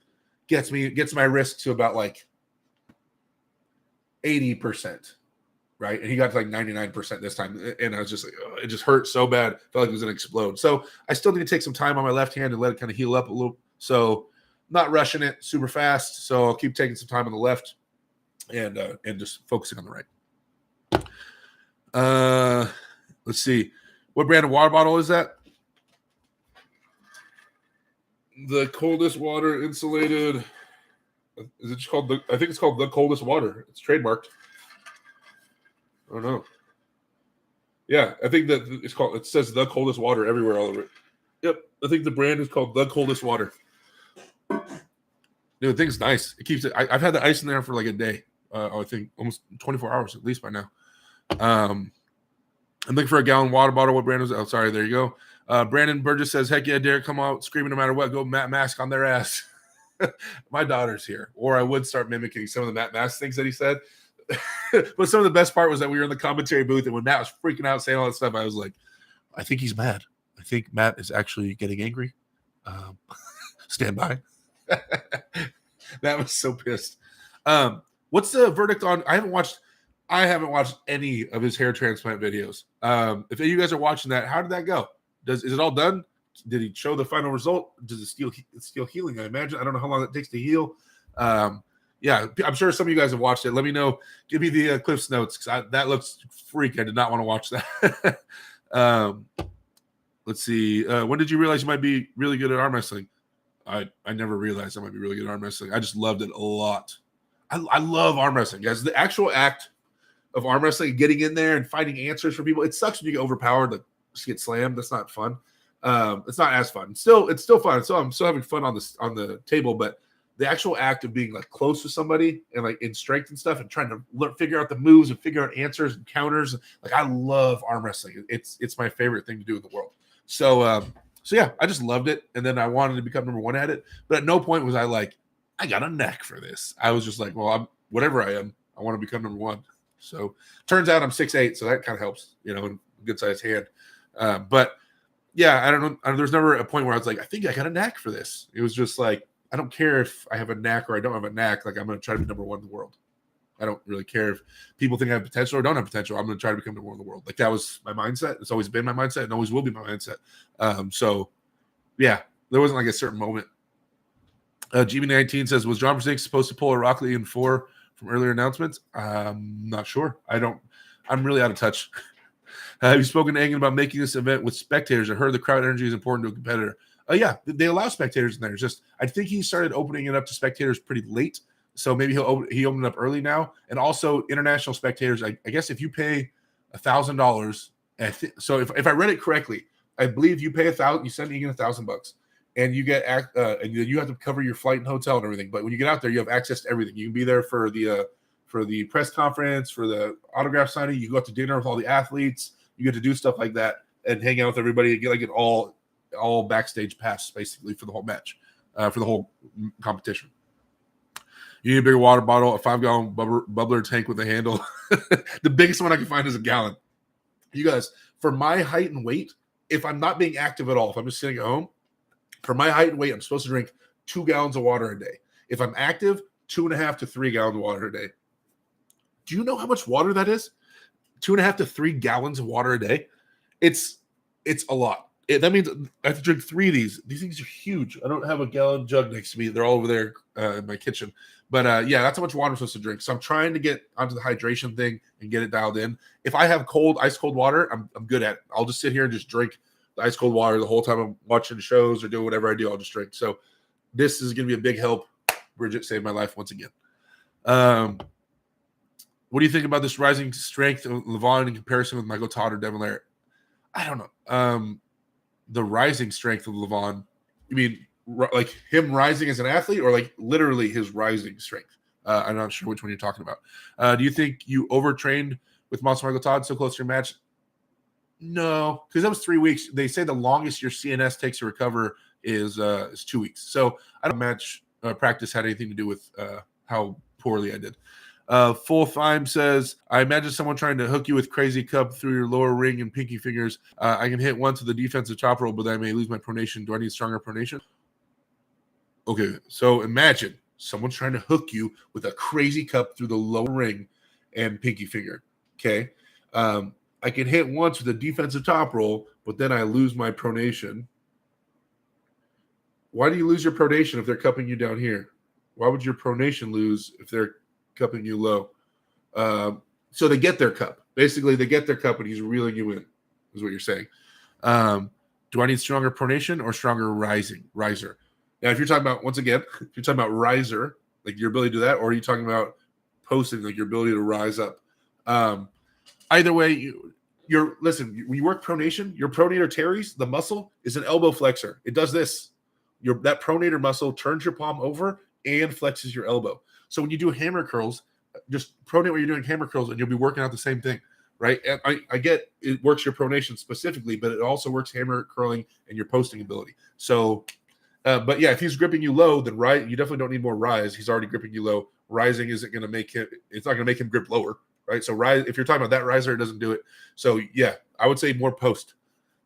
gets my wrist to about like 80%, right? And he got to like 99% this time, and I was just like, it just hurt so bad. Felt like it was going to explode. So I still need to take some time on my left hand and let it kind of heal up a little. So not rushing it super fast. So I'll keep taking some time on the left. And just focusing on the right. Let's see. What brand of water bottle is that? The coldest water insulated. Is it just called I think it's called the coldest water. It's trademarked. I don't know. Yeah, I think that it says the coldest water everywhere all over it. Yep. I think the brand is called the coldest water. Dude, the thing's nice. It keeps it. I've had the ice in there for like a day. I think almost 24 hours at least by now. I'm looking for a gallon water bottle. What brand was it? Oh, sorry. There you go. Brandon Burgess says, heck yeah, Derek, come out screaming no matter what. Go Matt Mask on their ass. My daughter's here. Or I would start mimicking some of the Matt Mask things that he said. But some of the best part was that we were in the commentary booth, and when Matt was freaking out saying all that stuff, I was like, I think he's mad. I think Matt is actually getting angry. Stand by. That was so pissed. What's the verdict on? I haven't watched any of his hair transplant videos. If you guys are watching that, how did that go? Is it all done? Did he show the final result? Does it still healing? I imagine. I don't know how long it takes to heal. Yeah, I'm sure some of you guys have watched it. Let me know. Give me the Cliff's notes because that looks freak. I did not want to watch that. Let's see. When did you realize you might be really good at arm wrestling? I never realized I might be really good at arm wrestling. I just loved it a lot. I love arm wrestling, guys. The actual act of arm wrestling, getting in there and finding answers for people. It sucks when you get overpowered, like just get slammed. That's not fun. It's not as fun. It's still fun. So I'm still having fun on the table, but the actual act of being like close to somebody and like in strength and stuff and trying to figure out the moves and figure out answers and counters. Like I love arm wrestling. It's my favorite thing to do in the world. So yeah, I just loved it. And then I wanted to become number one at it. But at no point was I like, I got a knack for this. I was just like, well, I'm whatever I am, I want to become number one. So turns out I'm 6'8", so that kind of helps, and good sized hand. But yeah, I don't know. There's never a point where I was like, I think I got a knack for this. It was just like, I don't care if I have a knack or I don't have a knack. Like I'm going to try to be number one in the world. I don't really care if people think I have potential or don't have potential. I'm going to try to become number one in the world. Like that was my mindset. It's always been my mindset and always will be my mindset. So yeah, there wasn't like a certain moment. GB19 says, was John Brzezinski supposed to pull a Rock Lee in 4 from earlier announcements? I'm not sure. I'm really out of touch. Have you spoken to Egan about making this event with spectators? I heard the crowd energy is important to a competitor. Yeah, they allow spectators in there. I think he started opening it up to spectators pretty late. So maybe he opened it up early now. And also international spectators, I guess if you pay $1,000, so if I read it correctly, I believe you pay $1,000, you send Egan $1,000. And you get and you have to cover your flight and hotel and everything. But when you get out there, you have access to everything. You can be there for the press conference, for the autograph signing. You go out to dinner with all the athletes. You get to do stuff like that and hang out with everybody and get like an all backstage pass basically for the whole match, for the whole competition. You need a bigger water bottle, a 5-gallon bubbler tank with a handle. The biggest one I can find is a gallon. You guys, for my height and weight, if I'm not being active at all, if I'm just sitting at home, for my height and weight, I'm supposed to drink 2 gallons of water a day. If I'm active, 2.5 to 3 gallons of water a day. Do you know how much water that is? 2.5 to 3 gallons of water a day. It's a lot. That means I have to drink 3 of these. These things are huge. I don't have a gallon jug next to me. They're all over there in my kitchen. But yeah, that's how much water I'm supposed to drink. So I'm trying to get onto the hydration thing and get it dialed in. If I have ice cold water, I'm good at it. I'll just sit here and just drink the ice cold water the whole time I'm watching shows or doing whatever I do. I'll just drink. So this is going to be a big help. Bridget saved my life once again. What do you think about this rising strength of Levon in comparison with Michael Todd or Devin Larratt? I don't know. The rising strength of Levon, you mean like him rising as an athlete or like literally his rising strength? I'm not sure which one you're talking about. Do you think you overtrained with Monster Michael Todd so close to your match? No, because that was 3 weeks. They say the longest your CNS takes to recover is 2 weeks. So I don't match practice had anything to do with how poorly I did. Full Thime says, I imagine someone trying to hook you with crazy cup through your lower ring and pinky fingers. I can hit one to the defensive top roll, but I may lose my pronation. Do I need stronger pronation? Okay, so imagine someone's trying to hook you with a crazy cup through the lower ring and pinky finger. Okay. I can hit once with a defensive top roll, but then I lose my pronation. Why do you lose your pronation if they're cupping you down here? Why would your pronation lose if they're cupping you low? So they get their cup. Basically, they get their cup and he's reeling you in, is what you're saying. Do I need stronger pronation or stronger riser? Now, if you're talking about, once again, if you're talking about riser, like your ability to do that, or are you talking about posting, like your ability to rise up? Either way, listen, when you work pronation, your pronator teres, the muscle, is an elbow flexor. It does this. That pronator muscle turns your palm over and flexes your elbow. So when you do hammer curls, just pronate when you're doing hammer curls and you'll be working out the same thing, right? And I get it works your pronation specifically, but it also works hammer curling and your posting ability. So, but yeah, if he's gripping you low, then you definitely don't need more rise. He's already gripping you low. Rising isn't going to make him, it's not going to make him grip lower, right? So if you're talking about that riser, it doesn't do it. So yeah, I would say more post.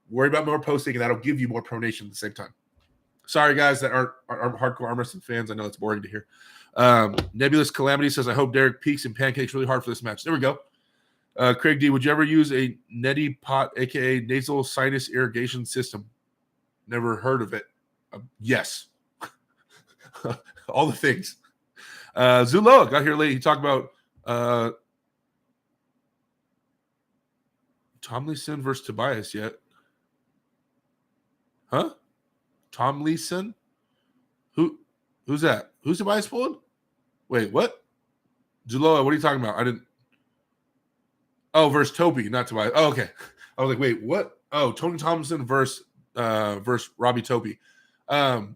Worry about more posting and that'll give you more pronation at the same time. Sorry, guys, that aren't hardcore arm wrestling fans. I know it's boring to hear. Nebulous Calamity says, I hope Derek peaks and pancakes really hard for this match. There we go. Craig D, would you ever use a neti pot, a.k.a. nasal sinus irrigation system? Never heard of it. Yes. All the things. Zuloa got here late. He talked about Tomlinson versus Tobias yet. Huh? Tomlinson? Who's that? Who's Tobias pulling? Wait, what? Zuloa, what are you talking about? I didn't. Oh, versus Toby, not Tobias. Oh, okay. I was like, wait, what? Oh, Tony Thompson versus Robbie Toby. The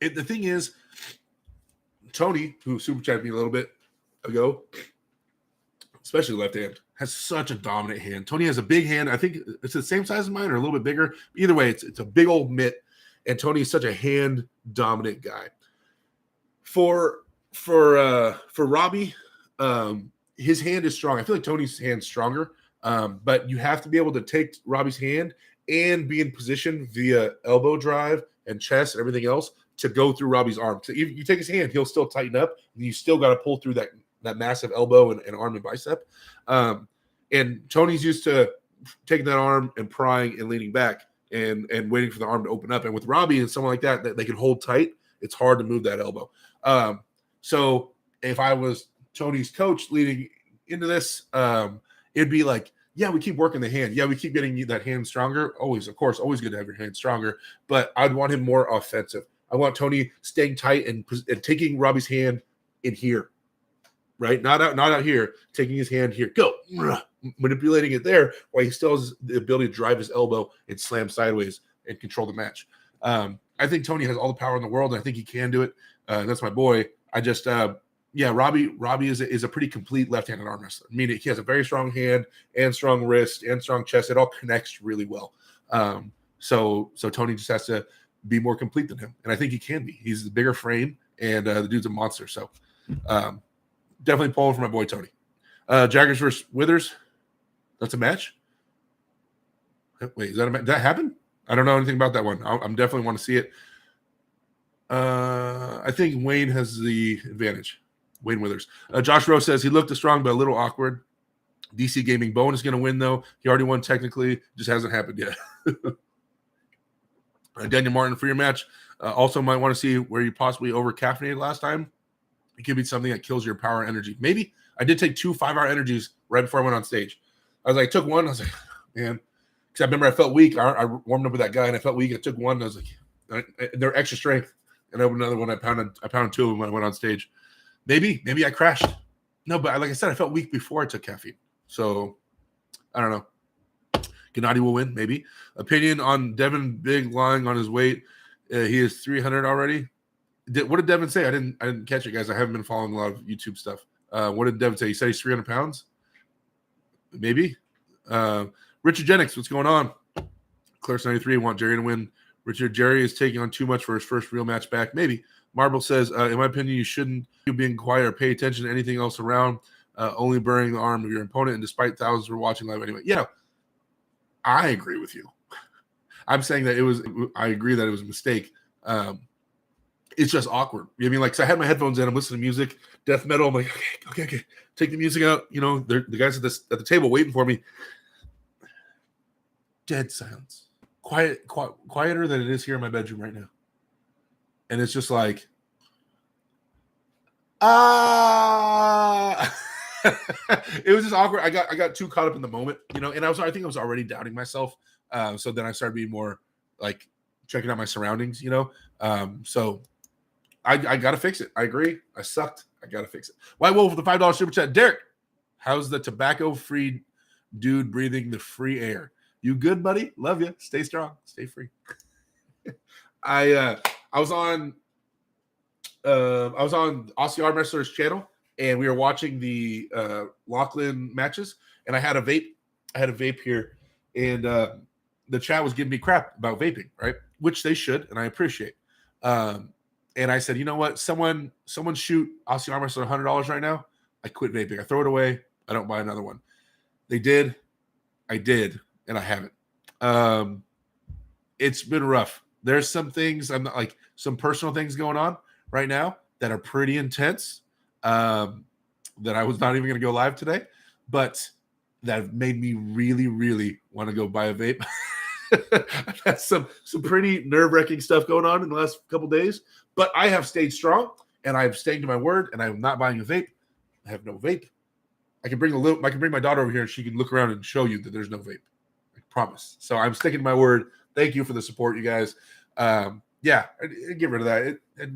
thing is, Tony, who super chatted me a little bit ago, especially left hand, has such a dominant hand. Tony has a big hand. I think it's the same size as mine or a little bit bigger. Either way, it's a big old mitt, and Tony is such a hand dominant guy. For Robbie, his hand is strong. I feel like Tony's hand's stronger, but you have to be able to take Robbie's hand and be in position via elbow drive and chest and everything else to go through Robbie's arm. So you take his hand, he'll still tighten up, and you still got to pull through that massive elbow and arm and bicep. And Tony's used to taking that arm and prying and leaning back and waiting for the arm to open up. And with Robbie and someone like that they can hold tight, it's hard to move that elbow. So if I was Tony's coach leading into this, it'd be like, yeah, we keep working the hand. Yeah, we keep getting that hand stronger. Always, of course, always good to have your hand stronger. But I'd want him more offensive. I want Tony staying tight and taking Robbie's hand in here, right? Not out here, taking his hand here. Go. Manipulating it there while he still has the ability to drive his elbow and slam sideways and control the match. I think Tony has all the power in the world, and I think he can do it. That's my boy. I just Robbie is a pretty complete left-handed arm wrestler. I mean, he has a very strong hand and strong wrist and strong chest. It all connects really well. So Tony just has to be more complete than him, and I think he can be. He's the bigger frame, and the dude's a monster. So definitely pulling for my boy Tony. Jaggers versus Withers. That's a match. Wait, is that a match? Did that happen? I don't know anything about that one. I'm definitely want to see it. I think Wayne has the advantage. Wayne Withers. Josh Rowe says he looked strong but a little awkward. DC Gaming Bowen is going to win, though. He already won technically. Just hasn't happened yet. Daniel Martin for your match. Also might want to see where you possibly over-caffeinated last time. It could be something that kills your power and energy. Maybe. I did take 2 5-hour energies right before I went on stage. I was like, took one. I was like, man. Because I remember I felt weak. I warmed up with that guy, and I felt weak. I took one. And I was like, they're extra strength. And I opened another one. I pounded 2 of them when I went on stage. Maybe I crashed. No, but like I said, I felt weak before I took caffeine. So, I don't know. Gennady will win, maybe. Opinion on Devin Big lying on his weight. He is 300 already. What did Devin say? I didn't catch it, guys. I haven't been following a lot of YouTube stuff. What did Devin say? He said he's 300 pounds? Maybe. Richard Jennings, what's going on? Clerks 93 want Jerry to win. Jerry is taking on too much for his first real match back. Maybe. Marble says, in my opinion, you shouldn't be being quiet or pay attention to anything else around. Only burying the arm of your opponent, and despite thousands were watching live anyway. Yeah, I agree with you. I'm saying that I agree that it was a mistake. It's just awkward. I mean, like, so I had my headphones in, I'm listening to music, death metal. I'm like, okay, take the music out. You know, the guys at the table waiting for me. Dead silence. Quieter than it is here in my bedroom right now. And it's just like, it was just awkward. I got too caught up in the moment, you know, and I think I was already doubting myself. So then I started being more like checking out my surroundings, you know. So I gotta fix it. I agree. I sucked. I gotta fix it. White Wolf with the $5 super chat. Derek, how's the tobacco-free dude breathing the free air? You good, buddy? Love you. Stay strong. Stay free. I was on Aussie Arm Wrestler's channel, and we were watching the Lachlan matches, and I had a vape here, and the chat was giving me crap about vaping, right? Which they should, and I appreciate. And I said, you know what? Someone shoot Aussie Arm Wrestler $100 right now. I quit vaping. I throw it away. I don't buy another one. They did. I did, and I haven't. It's been rough. There's some things, I'm not like some personal things going on right now that are pretty intense. That I was not even going to go live today, but that have made me really, really want to go buy a vape. I've had some pretty nerve-wracking stuff going on in the last couple days, but I have stayed strong, and I'm staying to my word, and I'm not buying a vape. I have no vape. I can bring my daughter over here, and she can look around and show you that there's no vape. I promise. So I'm sticking to my word. Thank you for the support, you guys. Yeah, get rid of that. I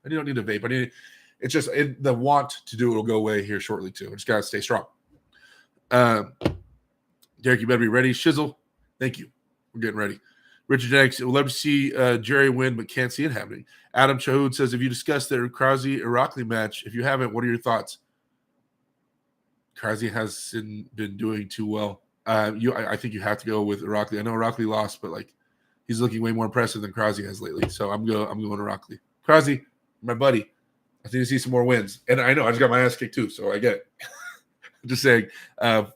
don't need a vape. It's just the want to do it will go away here shortly too. I just gotta stay strong. Derek, you better be ready. Shizzle, thank you. We're getting ready. Richard Jenks, we'll love to see Jerry win, but can't see it happening. Adam Chahoud says, have you discussed the Krause-Irakli match? If you haven't, what are your thoughts? Krause hasn't been doing too well. I think you have to go with Irakli. I know Irakli lost, but like he's looking way more impressive than Krause has lately. So I'm going Irakli. Krause, my buddy. I need to see some more wins. And I know I just got my ass kicked too, so I get it. I'm just saying. So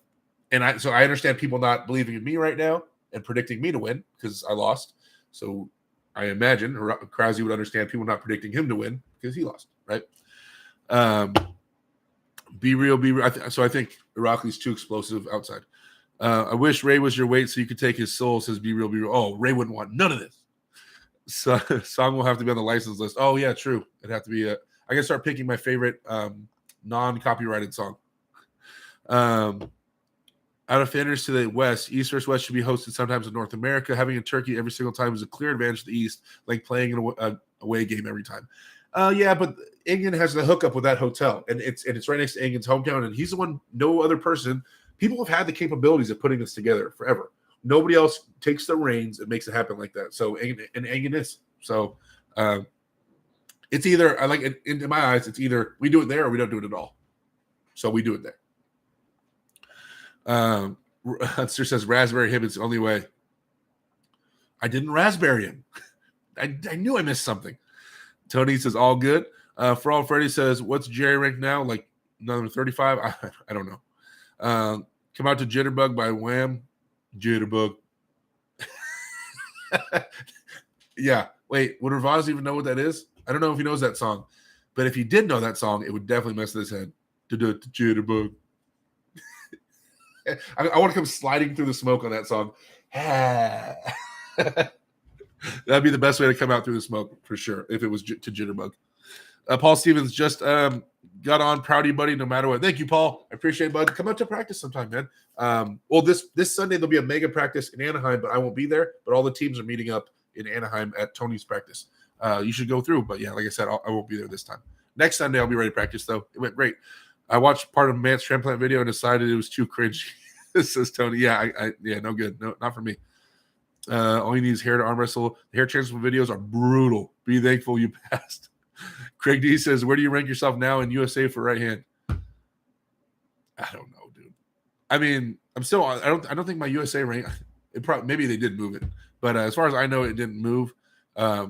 I understand people not believing in me right now and predicting me to win because I lost. So I imagine Krause would understand people not predicting him to win because he lost, right? Be real. So I think Irakli's too explosive outside. I wish Ray was your weight so you could take his soul, says Be Real. Oh, Ray wouldn't want none of this. So, song will have to be on the license list. Oh, yeah, true. It'd have to be I can start picking my favorite non-copyrighted song. Out of Flanders to the West, East versus West should be hosted sometimes in North America. Having a turkey every single time is a clear advantage to the East, like playing in a away game every time. Yeah, but Ingen has the hookup with that hotel, and it's right next to Ingen's hometown, and he's the one. No other person. People have had the capabilities of putting this together forever. Nobody else takes the reins and makes it happen like that. So Ingen is. So it's either I like it, in my eyes. It's either we do it there or we don't do it at all. So we do it there. Hunter says raspberry him. It's the only way. I didn't raspberry him. I knew I missed something. Tony says all good. For all Freddie says, what's Jerry rank now? Like number 35? I don't know. Come out to Jitterbug by Wham. Jitterbug. Yeah. Wait, would Revaz even know what that is? I don't know if he knows that song. But if he did know that song, it would definitely mess with his head. To do it to Jitterbug. I want to come sliding through the smoke on that song. That'd be the best way to come out through the smoke for sure if it was to Jitterbug. Paul Stevens just got on. Proud of you, buddy, no matter what. Thank you, Paul. I appreciate it, bud. Come out to practice sometime, man. Well, this Sunday there'll be a mega practice in Anaheim, but I won't be there. But all the teams are meeting up in Anaheim at Tony's practice. You should go through. But yeah, like I said, I won't be there this time. Next Sunday, I'll be ready to practice, though. It went great. I watched part of Matt's transplant video and decided it was too cringe. Says Tony. Yeah, yeah, no good. No, not for me. All you need is hair to arm wrestle. The hair transplant videos are brutal. Be thankful you passed. Craig D says, where do you rank yourself now in USA for right hand? I don't know, dude. I mean, I don't think my USA rank, maybe they did move it. But as far as I know, it didn't move. I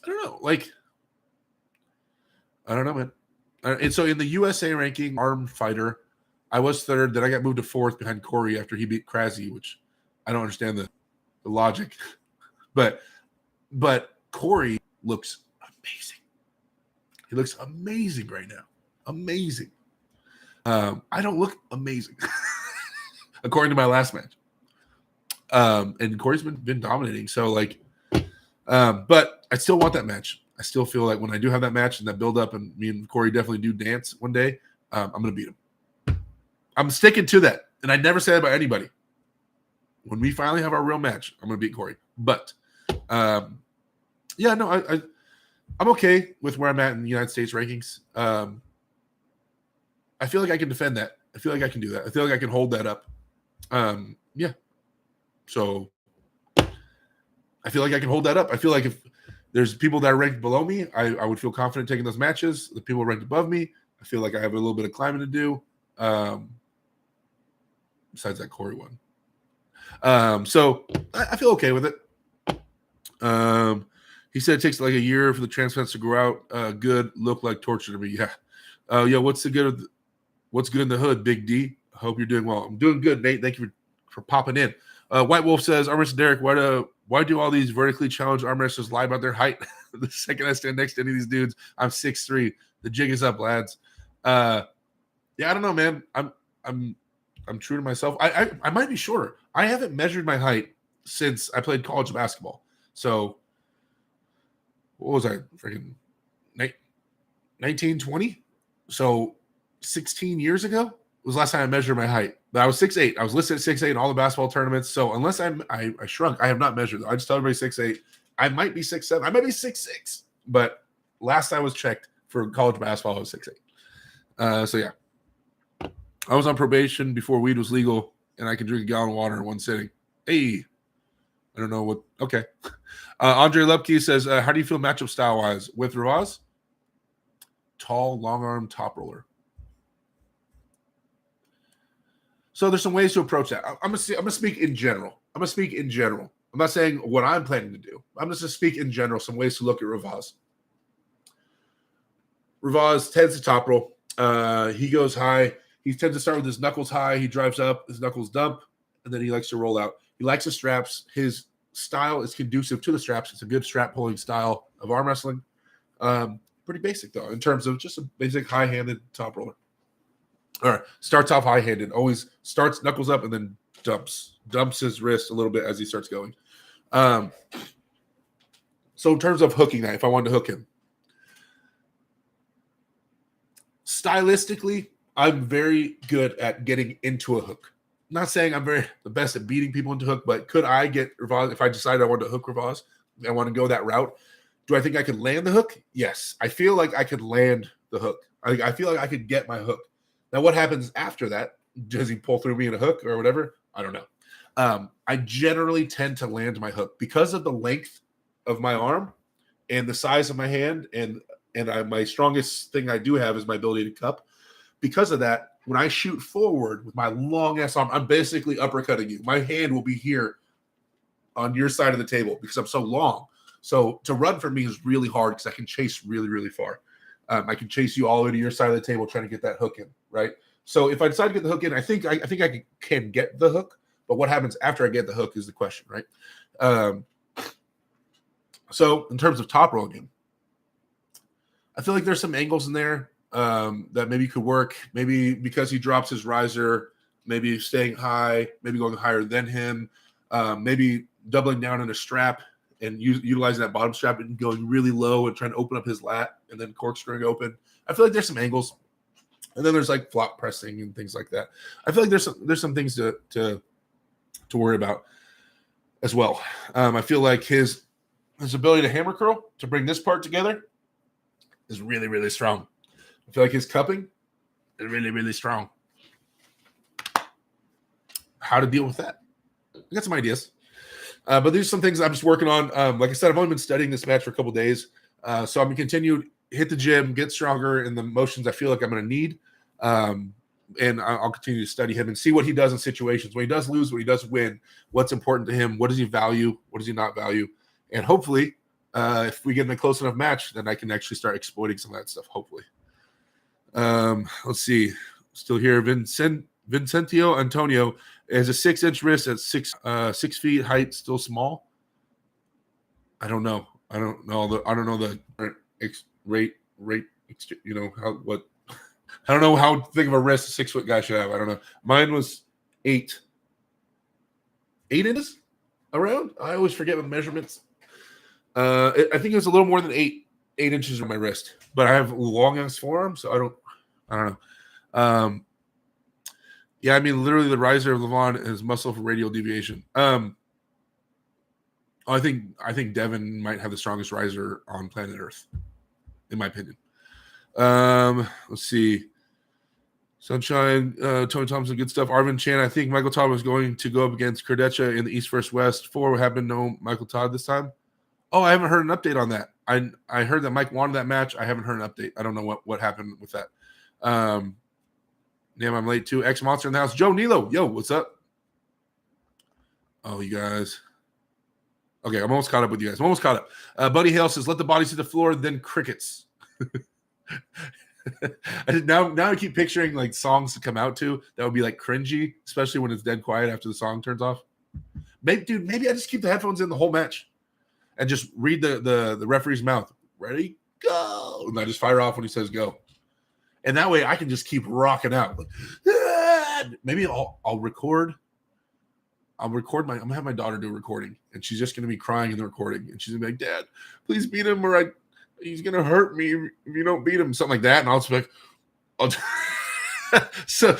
don't know. Like, I don't know, man. And so in the USA ranking, armed fighter, I was third. Then I got moved to fourth behind Corey after he beat Krasny, which I don't understand the logic. But Corey looks amazing. He looks amazing right now. Amazing. I don't look amazing, according to my last match. And Corey's been dominating. So like, but I still want that match. I still feel like when I do have that match and that build up, and me and Corey definitely do dance one day, I'm gonna beat him. I'm sticking to that, and I never say that about anybody. When we finally have our real match, I'm gonna beat Corey. But yeah, no, I'm okay with where I'm at in the United States rankings. I feel like I can defend that. I feel like I can do that. I feel like I can hold that up. Yeah. So I feel like I can hold that up. I feel like if there's people that are ranked below me, I would feel confident taking those matches. The people ranked above me, I feel like I have a little bit of climbing to do. Besides that Corey one. So I feel okay with it. He said it takes like a year for the transplants to grow out. Good, look like torture to me. Yeah. Yeah. What's good in the hood, Big D? I hope you're doing well. I'm doing good, Nate. Thank you for popping in. White Wolf says, Arm Wrestler Derek, why do all these vertically challenged arm wrestlers lie about their height? The second I stand next to any of these dudes, I'm 6'3". The jig is up, lads. Yeah, I don't know, man. I'm true to myself. I might be shorter. I haven't measured my height since I played college basketball. So what was I freaking 19, 20? So 16 years ago was the last time I measured my height. But I was 6'8". I was listed at 6'8" in all the basketball tournaments. So unless I shrunk, I have not measured. I just tell everybody 6'8". I might be 6'7". I might be 6'6". But last I was checked for college basketball, I was 6'8". So yeah. I was on probation before weed was legal, and I could drink a gallon of water in one sitting. Hey. I don't know what. Okay. Andre Lepke says, how do you feel matchup style-wise with Revaz? Tall, long arm, top roller. So there's some ways to approach that. I'm gonna speak in general. I'm not saying what I'm planning to do. I'm just gonna speak in general. Some ways to look at Revaz. Revaz tends to top roll. He goes high. He tends to start with his knuckles high. He drives up, his knuckles dump, and then he likes to roll out. He likes the straps. His style is conducive to the straps. It's a good strap pulling style of arm wrestling. Pretty basic though, in terms of just a basic high-handed top roller. All right, starts off high-handed. Always starts knuckles up and then dumps his wrist a little bit as he starts going. So in terms of hooking that, if I wanted to hook him, stylistically, I'm very good at getting into a hook. I'm not saying I'm the best at beating people into hook, but could I get Revaz if I decided I wanted to hook Revaz? I want to go that route. Do I think I could land the hook? Yes. I feel like I could land the hook. I feel like I could get my hook. Now, what happens after that? Does he pull through me in a hook or whatever? I don't know. I generally tend to land my hook because of the length of my arm and the size of my hand, and my strongest thing I do have is my ability to cup. Because of that, when I shoot forward with my long ass arm, I'm basically uppercutting you. My hand will be here on your side of the table because I'm so long. So to run for me is really hard because I can chase really, really far. I can chase you all the way to your side of the table trying to get that hook in, right? So if I decide to get the hook in, I think I can get the hook, but what happens after I get the hook is the question, right? So in terms of top roll game, I feel like there's some angles in there that maybe could work. Maybe because he drops his riser, maybe staying high, maybe going higher than him, maybe doubling down on a strap and utilizing that bottom strap and going really low and trying to open up his lat and then corkscrewing open. I feel like there's some angles. And then there's like flop pressing and things like that. I feel like there's some things to worry about as well. I feel like his ability to hammer curl to bring this part together is really, really strong. I feel like his cupping is really, really strong. How to deal with that? I got some ideas. But there's some things I'm just working on. Like I said, I've only been studying this match for a couple days. So I'm going to continue, hit the gym, get stronger in the motions I feel like I'm going to need. And I'll continue to study him and see what he does in situations. When he does lose, when he does win, what's important to him, what does he value, what does he not value. And hopefully, if we get in a close enough match, then I can actually start exploiting some of that stuff, hopefully. Let's see. Still here, Vincentio Antonio has a 6-inch wrist at 6 feet height, still small. I don't know. I don't know the rate. You know what? I don't know how big of a wrist a 6-foot guy should have. I don't know. Mine was 8 inches around. I always forget with measurements. I think it was a little more than 8 inches on my wrist, but I have long ass forearms, so I don't know. Yeah, I mean, literally the riser of Levon is muscle for radial deviation. I think Devin might have the strongest riser on planet Earth, in my opinion. Let's see. Sunshine, Tony Thompson, good stuff. Arvin Chan, I think Michael Todd was going to go up against Kurdecha in the East vs. West. 4 have been no Michael Todd this time. Oh, I haven't heard an update on that. I heard that Mike wanted that match. I haven't heard an update. I don't know what happened with that. Damn, I'm late too. X Monster in the house. Joe Nilo, yo, what's up? Oh, you guys. Okay, I'm almost caught up with you guys. I'm almost caught up. Buddy Hale says, let the bodies hit the floor, then crickets. Now I keep picturing like songs to come out to that would be like cringy, especially when it's dead quiet after the song turns off. Maybe I just keep the headphones in the whole match and just read the referee's mouth. Ready, go, and I just fire off when he says go, and that way I can just keep rocking out. Like, maybe I'll record. I'm gonna have my daughter do a recording, and she's just gonna be crying in the recording, and she's gonna be like, "Dad, please beat him, or he's gonna hurt me if you don't beat him," something like that. And I'll just be like, so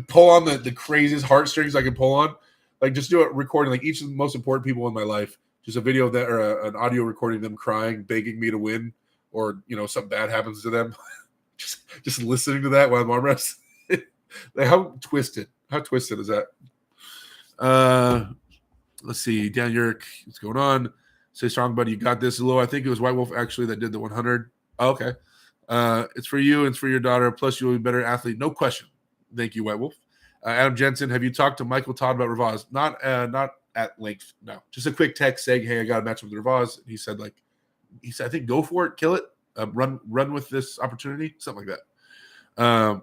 pull on the craziest heartstrings I can pull on, like just do a recording, like each of the most important people in my life, just a video of that or an audio recording of them crying, begging me to win, or something bad happens to them. just listening to that while I'm arm wrestling. Like, how twisted is that? Let's see. Dan Yerk, what's going on? Stay strong, buddy. You got this. Low. I think it was White Wolf actually that did the 100. Oh, okay. It's for you and it's for your daughter. Plus, you'll be a better athlete. No question. Thank you, White Wolf. Adam Jensen, have you talked to Michael Todd about Revaz? Not at length. No. Just a quick text saying, hey, I got a match with Revaz. He said, I think go for it, kill it, run with this opportunity, something like that.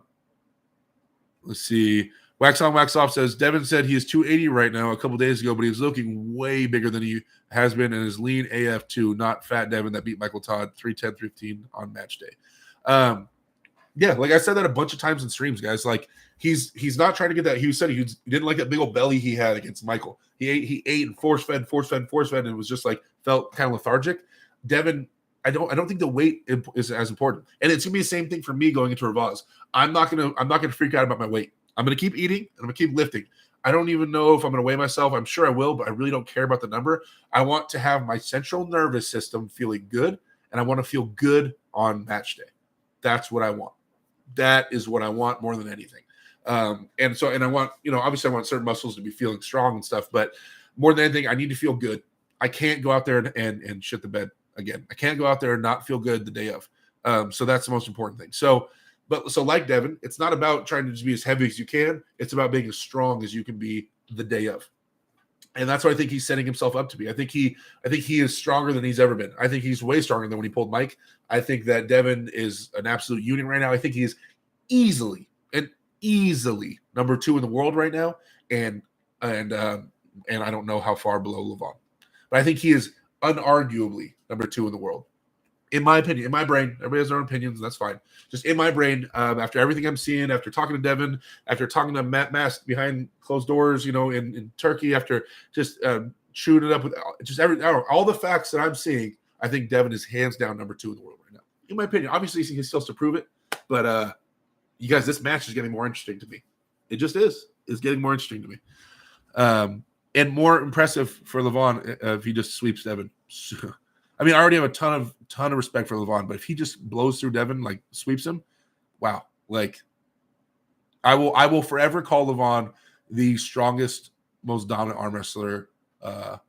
Let's see. Wax on, wax off says, Devin said he is 280 right now a couple days ago, but he's looking way bigger than he has been and is lean AF too, not fat Devin that beat Michael Todd 310-15 on match day. Yeah, like I said that a bunch of times in streams, guys. Like he's not trying to get that. He said he didn't like that big old belly he had against Michael. He ate and force fed, and it was just like felt kind of lethargic. Devin, I don't think the weight is as important, and it's gonna be the same thing for me going into Revaz. I'm not gonna freak out about my weight. I'm going to keep eating and I'm going to keep lifting. I don't even know if I'm going to weigh myself. I'm sure I will, but I really don't care about the number. I want to have my central nervous system feeling good, and I want to feel good on match day. That's what I want. That is what I want more than anything. And I want, obviously I want certain muscles to be feeling strong and stuff, but more than anything, I need to feel good. I can't go out there and shit the bed again. I can't go out there and not feel good the day of. So that's the most important thing. So like Devin, it's not about trying to just be as heavy as you can. It's about being as strong as you can be the day of. And that's what I think he's setting himself up to be. I think he is stronger than he's ever been. I think he's way stronger than when he pulled Mike. I think that Devin is an absolute unit right now. I think he is easily number 2 in the world right now. And I don't know how far below Levon. But I think he is unarguably number 2 in the world. In my opinion, in my brain, everybody has their own opinions, and that's fine. Just in my brain, after everything I'm seeing, after talking to Devin, after talking to Matt Mask behind closed doors, in Turkey, after just chewing it up with just all the facts that I'm seeing, I think Devin is hands down number 2 in the world right now. In my opinion, obviously he still has to prove it, but you guys, this match is getting more interesting to me. It just is. It's getting more interesting to me, and more impressive for Levon if he just sweeps Devin. I mean, I already have a ton of respect for Levon, but if he just blows through Devin, like sweeps him, wow! Like, I will forever call Levon the strongest, most dominant arm wrestler of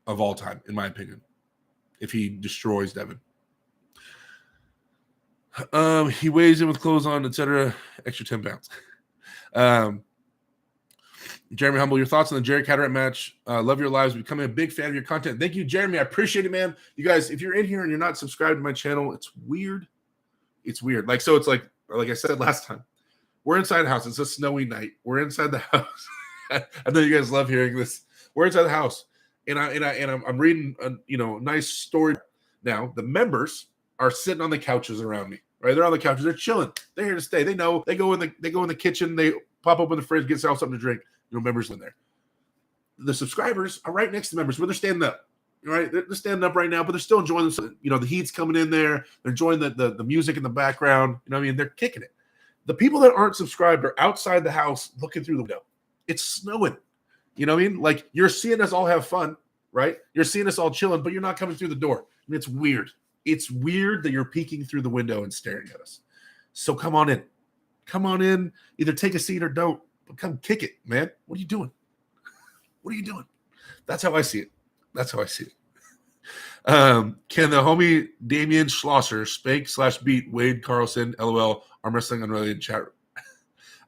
all time, in my opinion. If he destroys Devin, he weighs in with clothes on, etc. Extra 10 pounds. Jeremy Humble, your thoughts on the Jerry Cataract match? Love your lives. Becoming a big fan of your content. Thank you, Jeremy. I appreciate it, man. You guys, if you're in here and you're not subscribed to my channel, it's weird. It's weird. Like I said last time, we're inside the house. It's a snowy night. We're inside the house. I know you guys love hearing this. We're inside the house, and I'm reading a nice story. Now the members are sitting on the couches around me. Right, they're on the couches. They're chilling. They're here to stay. They know. They go in the kitchen. They pop open the fridge, get something to drink. Members in there. The subscribers are right next to members, but they're standing up. Right, they're standing up right now, but they're still enjoying themselves. The heat's coming in there. They're enjoying the music in the background. They're kicking it. The people that aren't subscribed are outside the house looking through the window. It's snowing. Like, you're seeing us all have fun, right? You're seeing us all chilling, but you're not coming through the door. It's weird. It's weird that you're peeking through the window and staring at us. So come on in. Come on in. Either take a seat or don't. But come kick it, man. What are you doing? What are you doing? That's how I see it. Can the homie Damian Schlosser spank / beat Wade Carlson? LOL. Arm wrestling unrelated chat.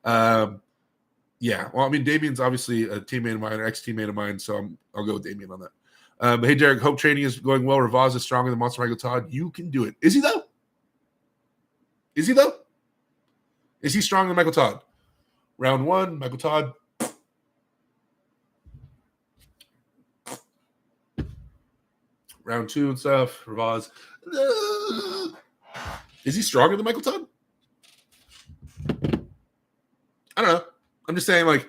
Yeah. Well, I mean, Damian's obviously a teammate of mine, or ex-teammate of mine, so I'll go with Damian on that. But hey, Derek, hope training is going well. Revaz is stronger than Monster Michael Todd. You can do it. Is he though? Is he stronger than Michael Todd? Round 1, Michael Todd. Round 2 and stuff, Revaz. Is he stronger than Michael Todd? I don't know. I'm just saying, like,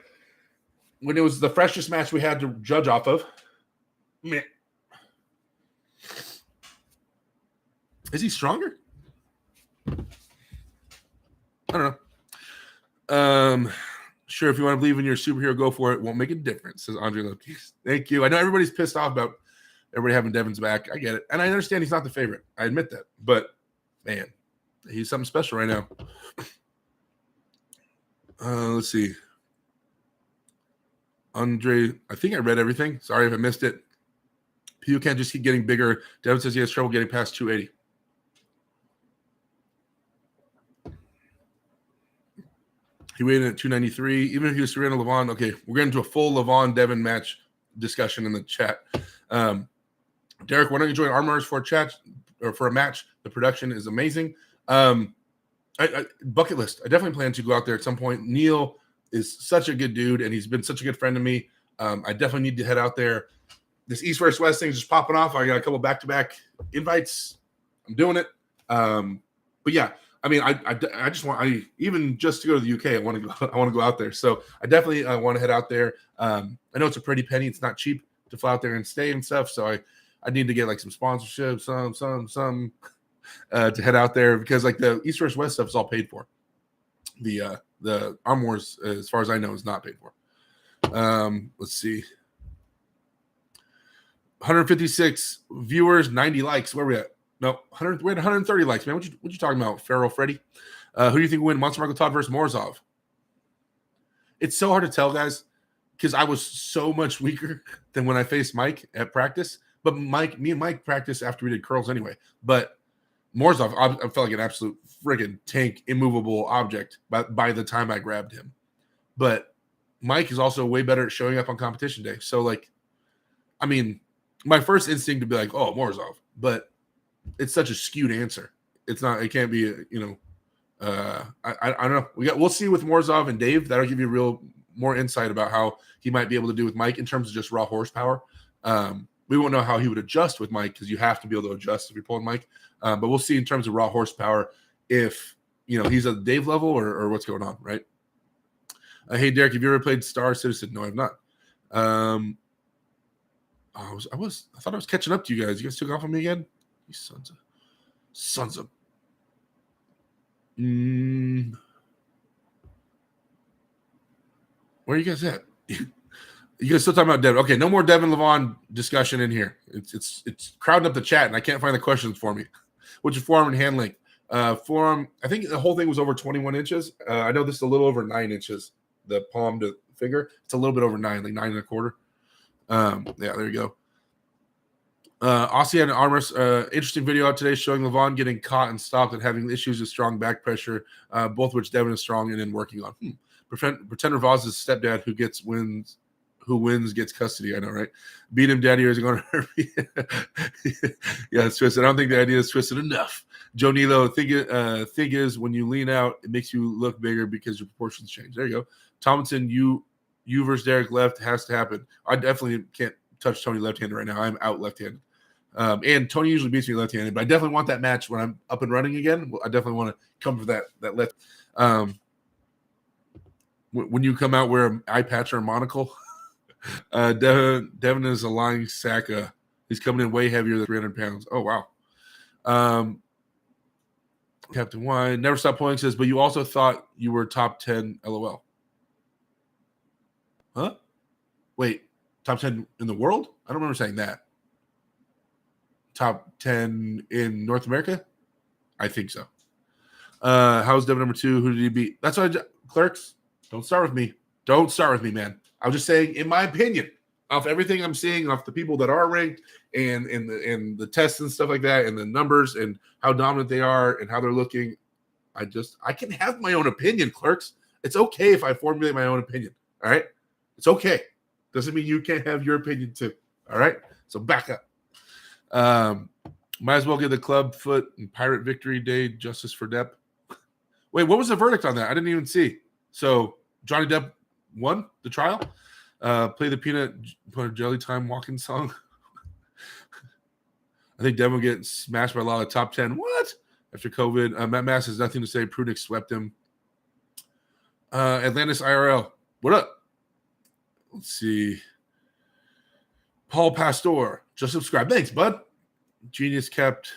when it was the freshest match we had to judge off of, meh. Is he stronger? I don't know. Sure, if you want to believe in your superhero, go for it. Won't make a difference, says Andre Lopez. Thank you. I know everybody's pissed off about everybody having Devin's back. I get it. And I understand he's not the favorite. I admit that. But, man, he's something special right now. Let's see. Andre, I think I read everything. Sorry if I missed it. Pugh can't just keep getting bigger. Devin says he has trouble getting past 280. He weighed in at 293. Even if he was Serena Levon, okay, we're getting to a full Levon-Devin match discussion in the chat. Derek, why don't you join Armors for a chat or for a match? The production is amazing. Bucket list. I definitely plan to go out there at some point. Neil is such a good dude, and he's been such a good friend to me. I definitely need to head out there. This East vs. West thing is just popping off. I got a couple back-to-back invites. I'm doing it. But yeah, I mean, I just want even just to go to the UK. I want to go out there. So I definitely want to head out there. I know it's a pretty penny. It's not cheap to fly out there and stay and stuff. So I need to get like some sponsorships, some to head out there, because like the East vs. West stuff is all paid for. The Arm Wars, as far as I know, is not paid for. Let's see. 156 viewers, 90 likes. Where are we at? No, 100. We're at 130 likes, man. What you talking about, Farrell Freddy? Who do you think will win, Monster Michael Todd versus Morzov? It's so hard to tell, guys, because I was so much weaker than when I faced Mike at practice. But me and Mike practiced after we did curls anyway. But Morzov, I felt like an absolute friggin' tank, immovable object by the time I grabbed him. But Mike is also way better at showing up on competition day. So, like, I mean, my first instinct to be like, oh, Morzov. But it's such a skewed answer. It's not. It can't be. I don't know. We'll see with Morzov and Dave. That'll give you more insight about how he might be able to do with Mike in terms of just raw horsepower. We won't know how he would adjust with Mike because you have to be able to adjust if you're pulling Mike. But we'll see in terms of raw horsepower if he's at the Dave level or what's going on, right? Hey Derek, have you ever played Star Citizen? No, I've not. I thought I was catching up to you guys. You guys took off on me again? You sons of. Where are you guys at? You guys still talking about Devin? Okay, no more Devin Levon discussion in here. It's crowding up the chat, and I can't find the questions for me. What's your forearm and hand length? Forearm, I think the whole thing was over 21 inches. I know this is a little over 9 inches. The palm to finger, it's a little bit over 9, like 9.25. Yeah, there you go. Aussie had an armrest. Interesting video out today showing Levon getting caught and stopped and having issues with strong back pressure, both which Devin is strong and working on. Pretend Revaz's stepdad who wins gets custody. I know, right? Beat him, daddy, or is it going to hurt me? Yeah, it's twisted. I don't think the idea is twisted enough. Joe Nilo, thing is, when you lean out, it makes you look bigger because your proportions change. There you go. Tomlinson, you versus Derek left has to happen. I definitely can't touch Tony left-handed right now. I'm out left-handed. And Tony usually beats me left-handed, but I definitely want that match when I'm up and running again. I definitely want to come for that left. When you come out, wear an eye patch or a monocle. Devin is a lying sack. He's coming in way heavier than 300 pounds. Oh, wow. Captain Wine, never stop pulling, says, but you also thought you were top 10 LOL. Huh? Wait, top 10 in the world? I don't remember saying that. Top 10 in North America? I think so. How's Devin number 2? Who did he beat? That's why Clerks, don't start with me. Don't start with me, man. I was just saying, in my opinion, off everything I'm seeing, off the people that are ranked and the tests and stuff like that, and the numbers and how dominant they are and how they're looking, I can have my own opinion, Clerks. It's okay if I formulate my own opinion. All right? It's okay. Doesn't mean you can't have your opinion too. All right? So back up. Might as well give the club foot and Pirate Victory Day justice for Depp. Wait, what was the verdict on that? I didn't even see. So Johnny Depp won the trial. Play the peanut butter jelly time walking song. I think Devin will get smashed by a lot of top 10. What? After COVID. Matt Mass has nothing to say. Prudnick swept him. Atlantis IRL. What up? Let's see. Paul Pastor. Just subscribe. Thanks, bud. Genius kept.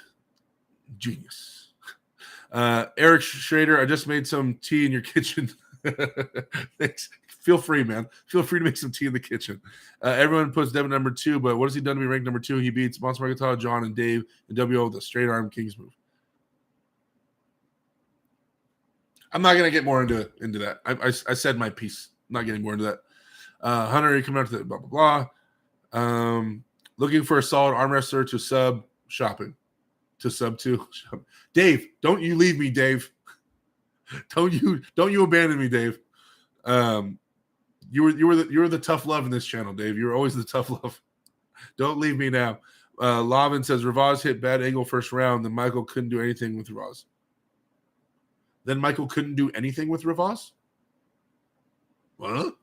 Genius. Eric Schrader. I just made some tea in your kitchen. Thanks. Feel free, man. Feel free to make some tea in the kitchen. Everyone puts Devin number 2, but what has he done to be ranked number 2? He beats Monster Marketala, John, and Dave in WO with a straight arm Kings move. I'm not going to get more into that. I said my piece. I'm not getting more into that. Hunter, you come out to the blah, blah, blah. Looking for a solid arm wrestler to sub shopping. To sub to. Dave, don't you leave me, Dave. Don't you abandon me, Dave. You were the tough love in this channel, Dave. You were always the tough love. Don't leave me now. Lavin says Revaz hit bad angle first round. Then Michael couldn't do anything with Revaz. What?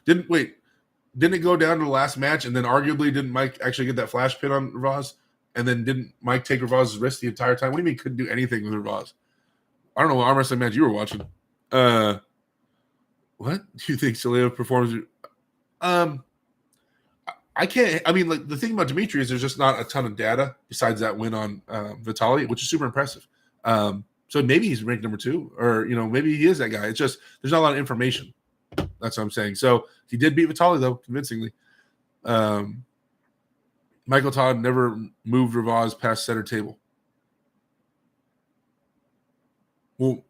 Didn't it go down to the last match? And then arguably didn't Mike actually get that flash pin on Revaz? And then didn't Mike take Revaz's wrist the entire time? What do you mean couldn't do anything with Revaz? I don't know what arm wrestling match you were watching. What do you think Saleo performs? I can't. I mean, like the thing about Dimitri is there's just not a ton of data besides that win on Vitaly, which is super impressive. So maybe he's ranked number 2, or maybe he is that guy. It's just there's not a lot of information. That's what I'm saying. So he did beat Vitaly though, convincingly. Michael Todd never moved Revaz past center table. Well,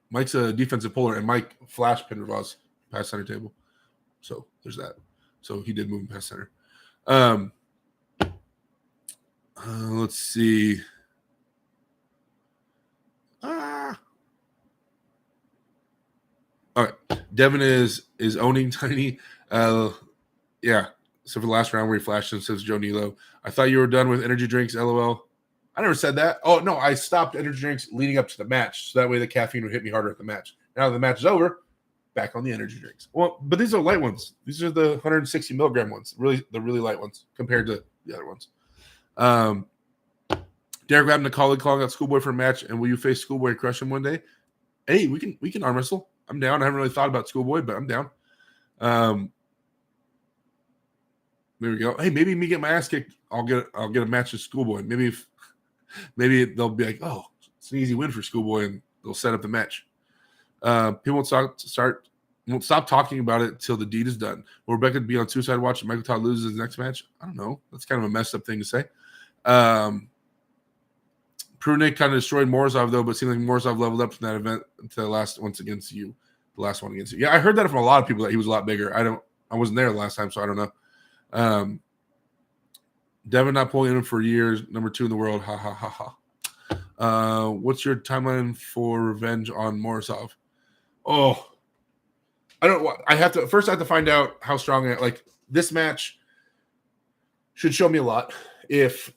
Mike's a defensive puller, and Mike flash pinned Revaz past center table. So there's that. So he did move him past center. Let's see. All right. Devin is owning Tiny. Yeah. So for the last round where he flashed him, says Joe Nilo. I thought you were done with energy drinks, LOL. I never said that. Oh, no, I stopped energy drinks leading up to the match. So that way the caffeine would hit me harder at the match. Now that the match is over, back on the energy drinks. Well, but these are light ones. These are the 160 milligram ones, the really light ones compared to the other ones. Derek grabbing a colleague calling out Schoolboy for a match, and will you face Schoolboy and crush him one day? Hey, we can arm wrestle. I'm down. I haven't really thought about Schoolboy, but I'm down. There we go. Hey, maybe me get my ass kicked, I'll get a match with Schoolboy. Maybe they'll be like, oh, it's an easy win for Schoolboy, and they'll set up the match. People won't stop talking about it until the deed is done. Will Rebecca be on Suicide Watch and Michael Todd loses his next match? I don't know. That's kind of a messed up thing to say. Prunik kind of destroyed Morozov, though, but it seemed like Morozov leveled up from that event to the last one against you. Yeah, I heard that from a lot of people that he was a lot bigger. I wasn't there the last time, so I don't know. Devin not pulling in for years, number 2 in the world. Ha ha ha ha. What's your timeline for revenge on Morozov? Oh, I have to find out how strong this match should show me a lot. If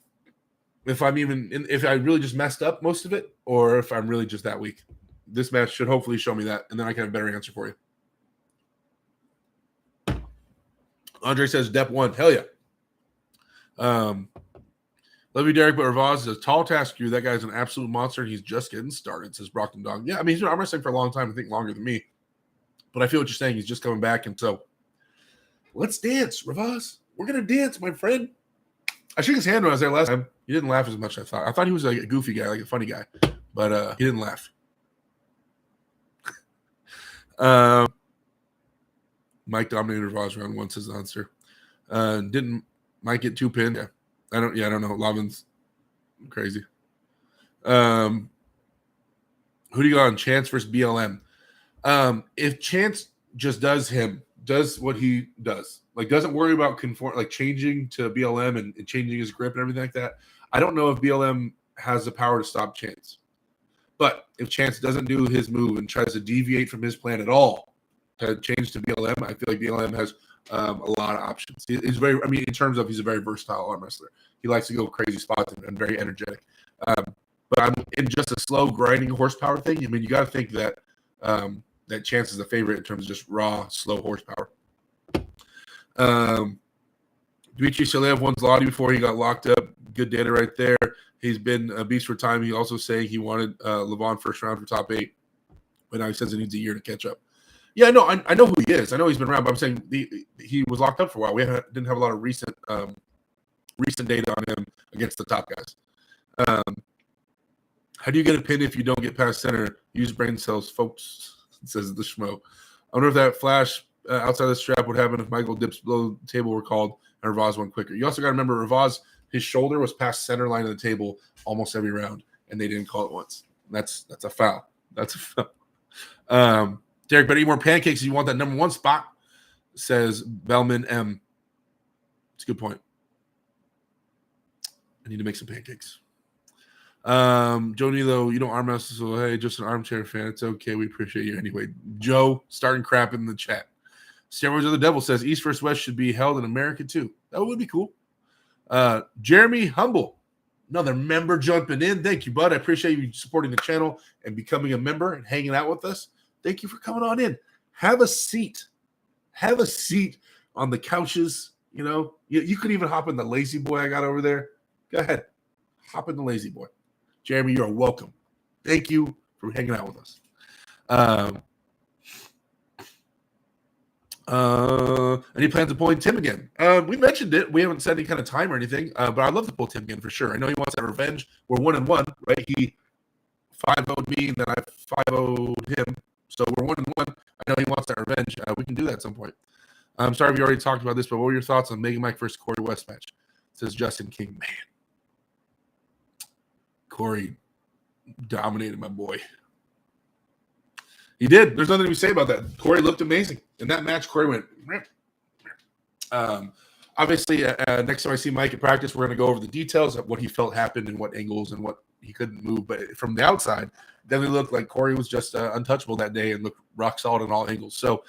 I really just messed up most of it, or if I'm really just that weak. This match should hopefully show me that, and then I can have a better answer for you. Andre says, Dep 1. Hell yeah. Love you, Derek, but Revaz is a tall task you. That guy's an absolute monster, and he's just getting started, says Brockton Dog. Yeah, I mean, he's been arm wrestling for a long time, I think longer than me. But I feel what you're saying. He's just coming back, and so let's dance, Revaz. We're going to dance, my friend. I shook his hand when I was there last time. He didn't laugh as much as I thought. I thought he was like a goofy guy, like a funny guy, but he didn't laugh. Mike dominated Revaz round 1, says the answer. Didn't Mike get 2 pinned? Yeah. I don't know. Lavin's crazy. Who do you got on Chance versus BLM? If Chance just does what he does, doesn't worry about changing to BLM and changing his grip and everything like that, I don't know if BLM has the power to stop Chance. But if Chance doesn't do his move and tries to deviate from his plan at all to change to BLM, I feel like BLM has a lot of options. He's in terms of he's a very versatile arm wrestler. He likes to go crazy spots and very energetic. But I'm in just a slow grinding horsepower thing. I mean, you got to think that that Chance is the favorite in terms of just raw, slow horsepower. Dmitry Shalev won Zloty before he got locked up. Good data right there. He's been a beast for time. He also saying he wanted Levon first round for top 8, but now he says he needs a year to catch up. Yeah, no, I know who he is. I know he's been around, but I'm saying he was locked up for a while. We didn't have a lot of recent data on him against the top guys. How do you get a pin if you don't get past center? Use brain cells, folks, says the schmo. I wonder if that flash outside the strap would happen if Michael dips below the table were called and Revaz went quicker. You also got to remember Revaz, his shoulder was past center line of the table almost every round, and they didn't call it once. That's a foul. That's a foul. Derek, but eat more pancakes if you want that number 1 spot, says Bellman M. It's a good point. I need to make some pancakes. Joe Nilo, you don't arm wrestle, so hey, just an armchair fan. It's okay. We appreciate you anyway. Joe, starting crap in the chat. Steroids of the Devil says East vs. West should be held in America too. That would be cool. Jeremy Humble, another member jumping in. Thank you, bud. I appreciate you supporting the channel and becoming a member and hanging out with us. Thank you for coming on in. Have a seat. Have a seat on the couches. You know, you could even hop in the lazy boy I got over there. Go ahead. Hop in the lazy boy. Jeremy, you are welcome. Thank you for hanging out with us. Any plans to pulling Tim again? We mentioned it. We haven't set any kind of time or anything, but I'd love to pull Tim again for sure. I know he wants that revenge. We're 1-1, right? He 5-0'd me, and then I 5-0'd him. So we're 1-1. I know he wants that revenge. We can do that at some point. I'm sorry if you already talked about this, but what were your thoughts on Mega Mike versus Corey West match? Says Justin King. Man, Corey dominated my boy. He did. There's nothing to say about that. Corey looked amazing. In that match, Corey went. Obviously, next time I see Mike at practice, we're going to go over the details of what he felt happened and what angles and what he couldn't move. But from the outside, definitely looked like Corey was just untouchable that day and looked rock solid in all angles. So,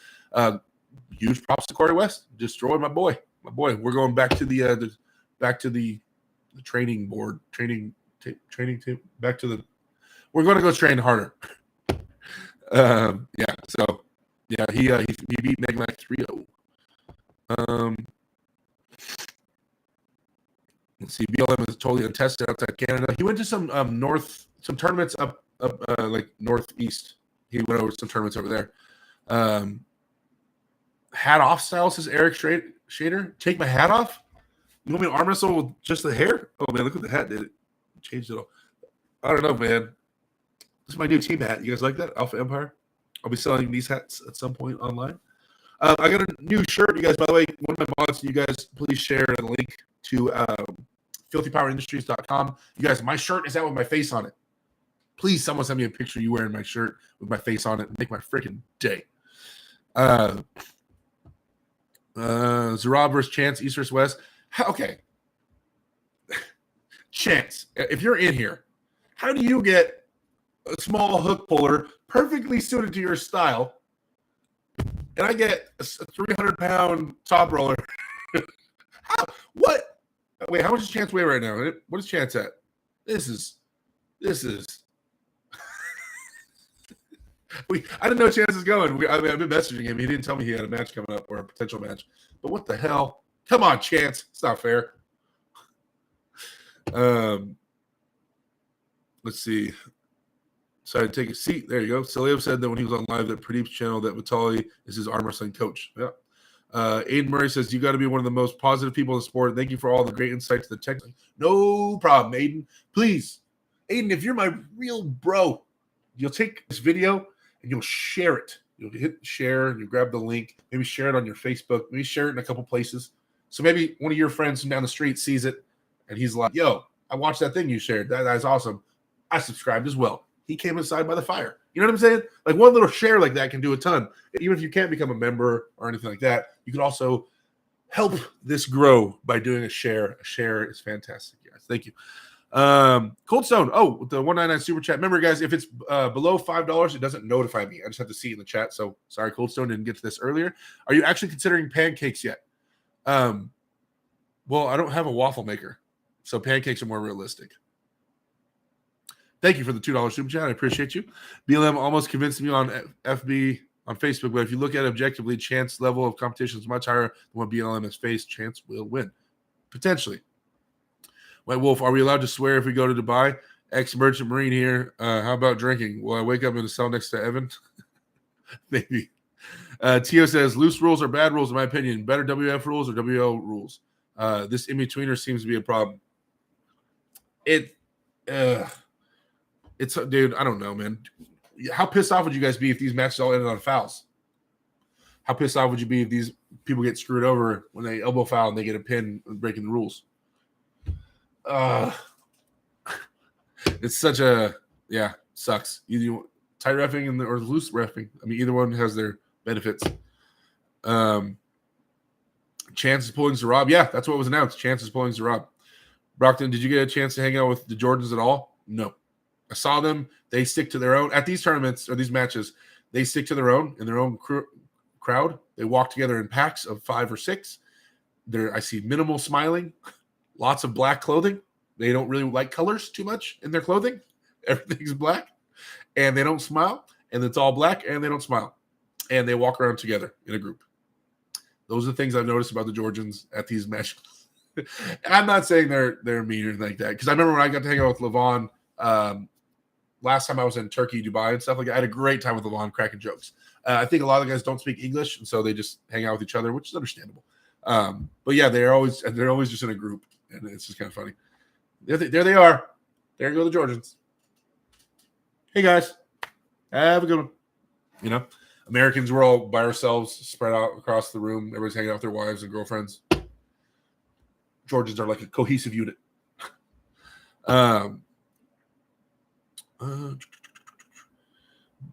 huge props to Corey West. Destroyed my boy. My boy. We're going back to the training board, training team. Back to the. We're going to go train harder. Yeah. So Yeah, he beat Meg Mac 3-0. Let's see, BLM is totally untested outside Canada. He went to some tournaments up like northeast. He went over some tournaments over there. Hat off style, says Eric Shader. Take my hat off? You want me to arm wrestle with just the hair? Oh man, look what the hat did. It changed it all. I don't know, man. This is my new team hat. You guys like that? Alpha Empire. I'll be selling these hats at some point online. I got a new shirt, you guys. By the way, one of my mods, you guys please share a link to filthypowerindustries.com. You guys, my shirt is out with my face on it. Please, someone send me a picture of you wearing my shirt with my face on it and make my freaking day. Zarab versus Chance, East versus West. Okay. Chance, if you're in here, how do you get a small hook puller perfectly suited to your style, and I get a 300-pound top roller? What? Wait, how much does Chance weigh right now? What is Chance at? This is. I didn't know Chance is going. I've been messaging him. He didn't tell me he had a match coming up or a potential match. But what the hell? Come on, Chance. It's not fair. Let's see. So I take a seat. There you go. Saliev said that when he was on live that Pradeep's channel that Vitali is his arm wrestling coach. Yeah. Aiden Murray says, you got to be one of the most positive people in the sport. Thank you for all the great insights to the tech. No problem, Aiden. Please. Aiden, if you're my real bro, you'll take this video and you'll share it. You'll hit share and you grab the link. Maybe share it on your Facebook. Maybe share it in a couple places. So maybe one of your friends from down the street sees it and he's like, yo, I watched that thing you shared. That's awesome. I subscribed as well. He came inside by the fire. You know what I'm saying? Like one little share like that can do a ton. Even if you can't become a member or anything like that, you can also help this grow by doing a share. A share is fantastic, guys. Thank you. Cold Stone. Oh, with the 199 super chat. Remember, guys, if it's below $5, it doesn't notify me. I just have to see it in the chat. So sorry, Cold Stone didn't get to this earlier. Are you actually considering pancakes yet? Well, I don't have a waffle maker, so pancakes are more realistic. Thank you for the $2 super chat. I appreciate you. BLM almost convinced me on FB on Facebook, but if you look at it objectively, Chance level of competition is much higher than what BLM has faced. Chance will win. Potentially. White Wolf, are we allowed to swear if we go to Dubai? Ex-merchant marine here. How about drinking? Will I wake up in the cell next to Evan? Maybe. Tio says, loose rules are bad rules, in my opinion. Better WF rules or WL rules? This in-betweener seems to be a problem. It's dude, I don't know, man. How pissed off would you guys be if these matches all ended on fouls? How pissed off would you be if these people get screwed over when they elbow foul and they get a pin breaking the rules? It's such a sucks. Either tight reffing or loose reffing. I mean, either one has their benefits. Chance is pulling Zarab. Yeah, that's what was announced. Chance is pulling Zarab. Brockton, did you get a chance to hang out with the Jordans at all? No. I saw them. They stick to their own. At these tournaments or these matches, they stick to their own in their own crowd. They walk together in packs of 5 or 6. I see minimal smiling, lots of black clothing. They don't really like colors too much in their clothing. Everything's black, and they don't smile, and it's all black, and they don't smile, and they walk around together in a group. Those are the things I've noticed about the Georgians at these matches. I'm not saying they're mean or anything like that, because I remember when I got to hang out with Levon last time I was in Turkey, Dubai, and stuff like that. I had a great time with Levon, cracking jokes. I think a lot of the guys don't speak English, and so they just hang out with each other, which is understandable. But yeah, they're always just in a group, and it's just kind of funny. There they are. There go the Georgians. Hey guys, have a good one. You know, Americans, we're all by ourselves, spread out across the room. Everybody's hanging out with their wives and girlfriends. Georgians are like a cohesive unit.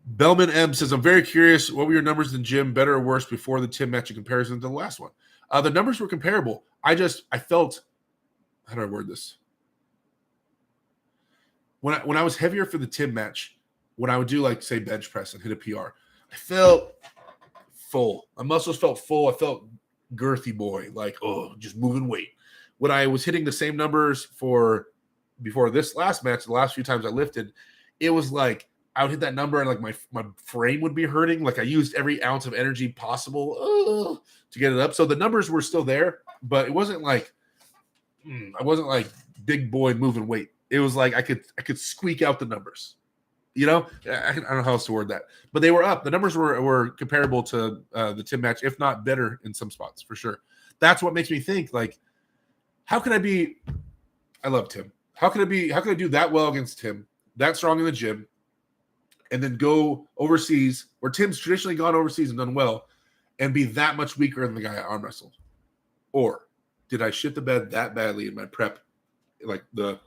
Bellman M says, I'm very curious, what were your numbers in gym, better or worse, before the Tim match in comparison to the last one? The numbers were comparable. I felt, how do I word this? When I was heavier for the Tim match, when I would do, like, say, bench press and hit a PR, I felt full. My muscles felt full. I felt girthy boy, like, oh, just moving weight. When I was hitting the same numbers before this last match, the last few times I lifted, it was like I would hit that number and like my frame would be hurting. Like I used every ounce of energy possible to get it up. So the numbers were still there, but it wasn't like I wasn't like big boy moving weight. It was like I could squeak out the numbers. I don't know how else to word that, but they were up. The numbers were comparable to the Tim match, if not better in some spots for sure. That's what makes me think like, how can I be? I love Tim. How can I do that well against Tim, that strong in the gym, and then go overseas where Tim's traditionally gone overseas and done well, and be that much weaker than the guy I arm wrestled? Or did I shit the bed that badly in my prep, like the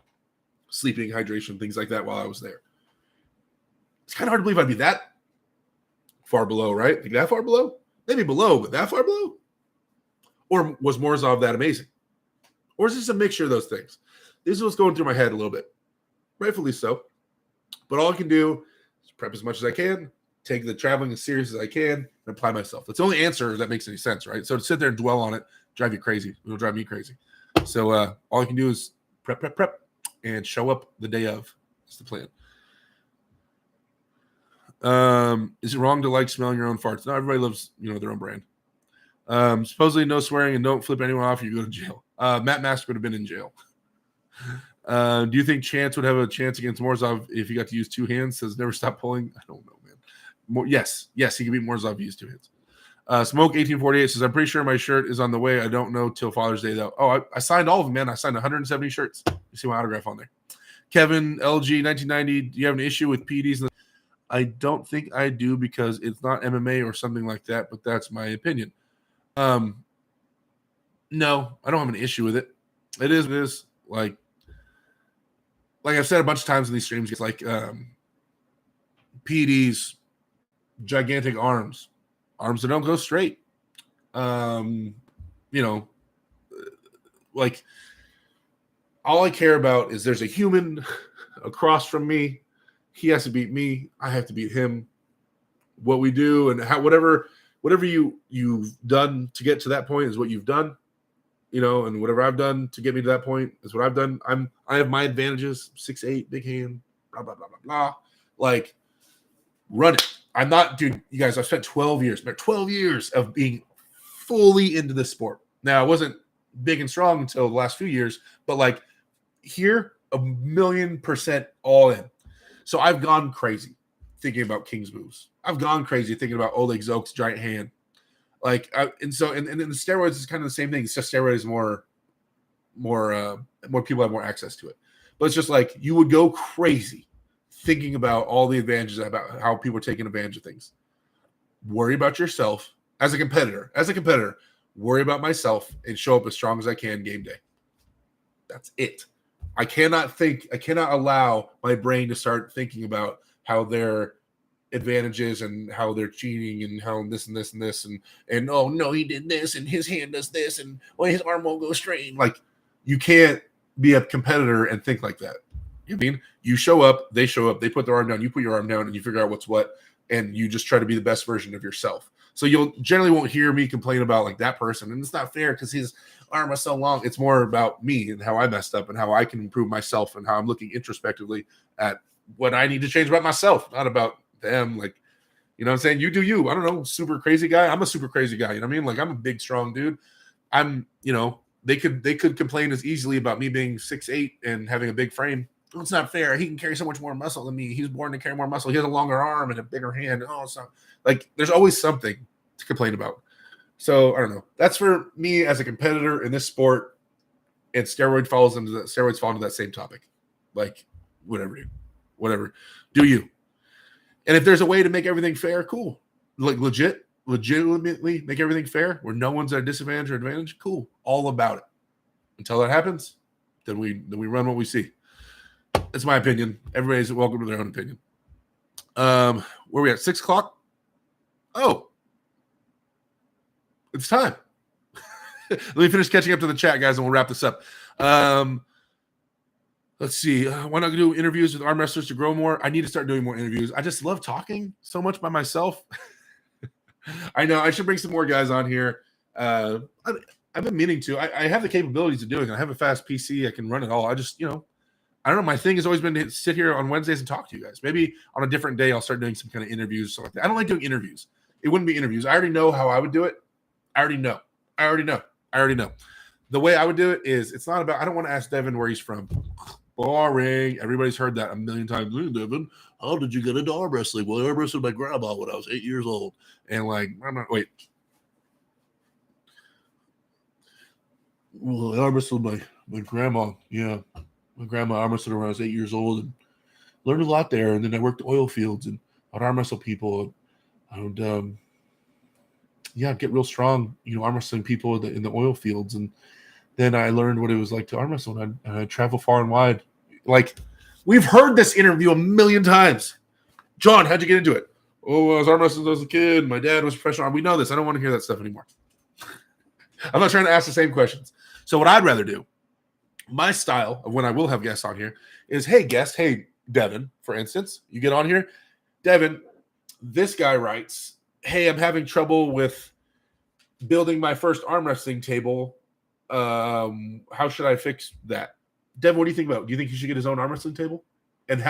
sleeping, hydration, things like that while I was there? It's kind of hard to believe I'd be that far below, right? Like that far below? Maybe below, but that far below? Or was Morozov that amazing? Or is this a mixture of those things? This is what's going through my head a little bit. Rightfully so. But all I can do is prep as much as I can, take the traveling as serious as I can, and apply myself. That's the only answer that makes any sense, right? So to sit there and dwell on it, drive you crazy. It'll drive me crazy. So all I can do is prep, and show up the day of. That's the plan. Is it wrong to like smelling your own farts? No, everybody loves, their own brand. Supposedly no swearing and don't flip anyone off, you go to jail. Matt Mask would have been in jail. Do you think Chance would have a chance against Morozov if he got to use two hands? Says never stop pulling. I don't know, man. Yes, he can beat Morozov if he used two hands. Smoke 1848 says, I'm pretty sure my shirt is on the way. I don't know till Father's Day, though. Oh, I signed all of them, man. I signed 170 shirts. You see my autograph on there. Kevin, LG, 1990, do you have an issue with PDs? I don't think I do because it's not MMA or something like that, but that's my opinion. No, I don't have an issue with it. It is. Like I've said a bunch of times in these streams, it's like PDs, gigantic arms that don't go straight. Like all I care about is there's a human across from me. He has to beat me. I have to beat him. What we do and how whatever you've done to get to that point is what you've done. And whatever I've done to get me to that point is what I've done. I have my advantages, 6'8", big hand, blah, blah, blah, blah, blah. Like, run it. I'm not, dude, you guys, I've spent 12 years of being fully into this sport. Now, I wasn't big and strong until the last few years, but like here, 1,000,000% all in. So I've gone crazy thinking about King's moves. I've gone crazy thinking about Oleg Zok's giant hand. Like, and then the steroids is kind of the same thing. It's just steroids more people have more access to it. But it's just like you would go crazy thinking about all the advantages about how people are taking advantage of things. Worry about yourself as a competitor. Worry about myself and show up as strong as I can game day. That's it. I cannot allow my brain to start thinking about how their advantages and how they're cheating and how this and this and this and oh no, he did this and his hand does this and well, his arm won't go straight. Like you can't be a competitor and think like that. You mean you show up, they put their arm down, you put your arm down, and you figure out what's what, and you just try to be the best version of yourself. So you'll generally won't hear me complain about like that person, and it's not fair because his arm was so long. It's more about me and how I messed up and how I can improve myself and how I'm looking introspectively at what I need to change about myself, not about them. Like, you know what I'm saying? You do you. I don't know, super crazy guy. I'm a super crazy guy. You know what I mean? Like I'm a big, strong dude. They could complain as easily about me being 6'8" and having a big frame. Oh, it's not fair. He can carry so much more muscle than me. He's born to carry more muscle. He has a longer arm and a bigger hand. Oh, it's not like there's always something to complain about. So I don't know. That's for me as a competitor in this sport. And steroids fall into that same topic. Like whatever. Do you? And if there's a way to make everything fair, cool. Like legitimately make everything fair where no one's at a disadvantage or advantage, cool. All about it. Until that happens, then we run what we see. That's my opinion. Everybody's welcome to their own opinion. Where are we at? 6 o'clock? Oh. It's time. Let me finish catching up to the chat, guys, and we'll wrap this up. Let's see. Why not do interviews with arm wrestlers to grow more? I need to start doing more interviews. I just love talking so much by myself. I know. I should bring some more guys on here. I've been meaning to. I have the capabilities of doing it. I have a fast PC. I can run it all. I just, I don't know. My thing has always been to sit here on Wednesdays and talk to you guys. Maybe on a different day, I'll start doing some kind of interviews or something like that. I don't like doing interviews. It wouldn't be interviews. I already know how I would do it. I already know. The way I would do it is it's not about, I don't want to ask Devin where he's from. Boring. Everybody's heard that a million times. Hey, Devin, how did you get into arm wrestling? Well, I arm wrestled my grandma when I was 8 years old. And like, I'm not, wait. Well, I arm wrestled my grandma. Yeah. My grandma arm wrestled when I was 8 years old and learned a lot there. And then I worked oil fields and I'd arm wrestle people. And get real strong, arm wrestling people in the oil fields. And then I learned what it was like to arm wrestle, and I travel far and wide. Like, we've heard this interview a million times. John, how'd you get into it? Oh, I was arm wrestling as a kid. My dad was professional. We know this. I don't want to hear that stuff anymore. I'm not trying to ask the same questions. So what I'd rather do, my style of when I will have guests on here is, hey, guest, hey, Devin, for instance, you get on here. Devin, this guy writes, hey, I'm having trouble with building my first arm wrestling table. How should I fix that? Devin, what do you think about it? Do you think he should get his own arm wrestling table and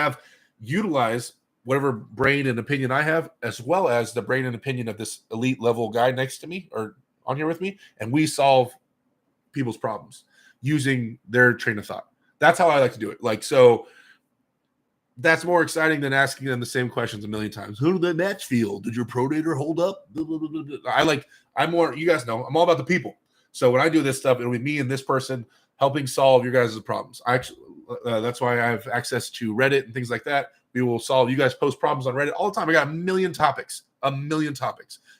utilize whatever brain and opinion I have, as well as the brain and opinion of this elite level guy next to me or on here with me, and we solve people's problems using their train of thought? That's how I like to do it. Like, so that's more exciting than asking them the same questions a million times. Who did that match feel? Did your pronator hold up? I'm more, you guys know, I'm all about the people. So when I do this stuff, it'll be me and this person helping solve your guys' problems. That's why I have access to Reddit and things like that. We will solve, you guys post problems on Reddit all the time. I got a million topics.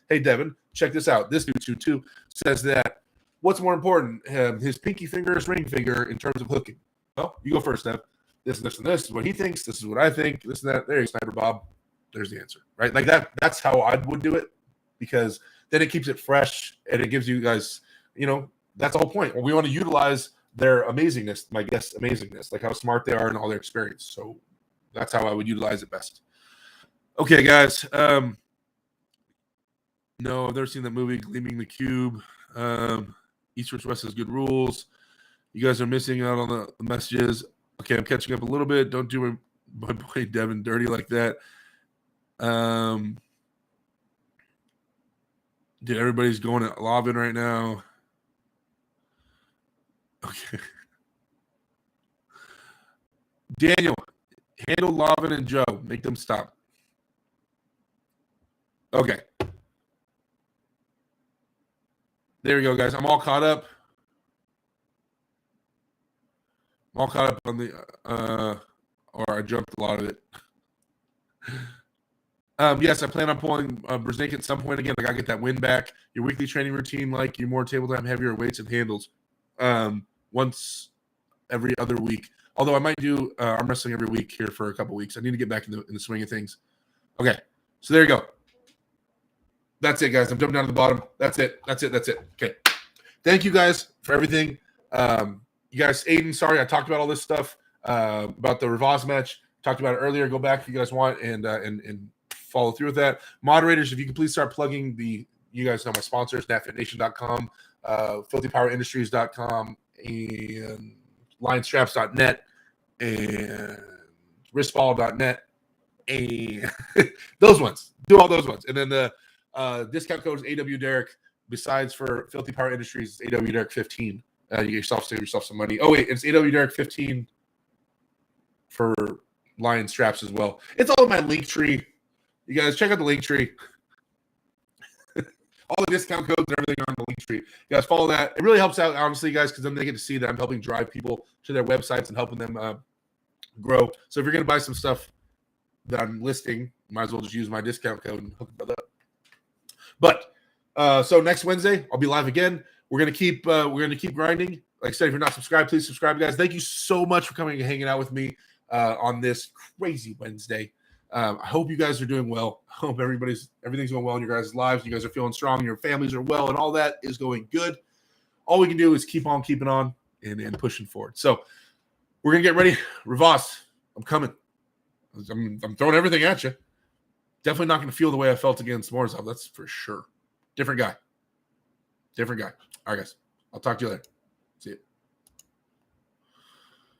Hey, Devin, check this out. This dude too says that what's more important, his pinky finger or his ring finger in terms of hooking? Well, you go first, Dev. This is what he thinks. This is what I think. This and that. There you go, Sniper Bob. There's the answer, right? Like that. That's how I would do it, because then it keeps it fresh and it gives you guys, that's the whole point. We want to utilize their amazingness, my guests' amazingness, like how smart they are and all their experience. So that's how I would utilize it best. Okay, guys. No, I've never seen that movie, Gleaming the Cube. East vs. West has good rules. You guys are missing out on the messages. Okay, I'm catching up a little bit. Don't do my boy Devin dirty like that. Dude, everybody's going at Lavin right now. Okay. Daniel, handle Lavin and Joe. Make them stop. Okay. There we go, guys. I'm all caught up. I'm all caught up on the or I jumped a lot of it. Yes, I plan on pulling Brzezinski at some point again. I gotta get that win back. Your weekly training routine, like your more table time, heavier weights and handles, once every other week. Although I might do arm wrestling every week here for a couple weeks. I need to get back in the swing of things. Okay, so there you go. That's it, guys. I'm jumping down to the bottom. That's it. Okay. Thank you guys for everything. You guys, Aiden, sorry, I talked about all this stuff about the Revaz match. Talked about it earlier. Go back if you guys want and follow through with that. Moderators, if you can please start plugging you guys know my sponsors, natfitnation.com, filthypowerindustries.com, and lionstraps.net, and wristball.net, and those ones. Do all those ones. And then the discount code is AWDerek. Besides for Filthy Power Industries, it's AWDerek15. You save yourself some money. Oh, wait, it's AWDerek15 for Lion Straps as well. It's all in my link tree. You guys check out the link tree. All the discount codes and everything are on the link tree. You guys follow that. It really helps out, honestly, guys, because then they get to see that I'm helping drive people to their websites and helping them grow. So if you're going to buy some stuff that I'm listing, might as well just use my discount code and hook it up. But so next Wednesday, I'll be live again. We're gonna keep grinding. Like I said, if you're not subscribed, please subscribe, guys. Thank you so much for coming and hanging out with me on this crazy Wednesday. I hope you guys are doing well. I hope everything's going well in your guys' lives. You guys are feeling strong. Your families are well, and all that is going good. All we can do is keep on keeping on and pushing forward. So we're gonna get ready. Revaz, I'm coming. I'm throwing everything at you. Definitely not gonna feel the way I felt against Morzov. That's for sure. Different guy. All right, guys. I'll talk to you later. See you.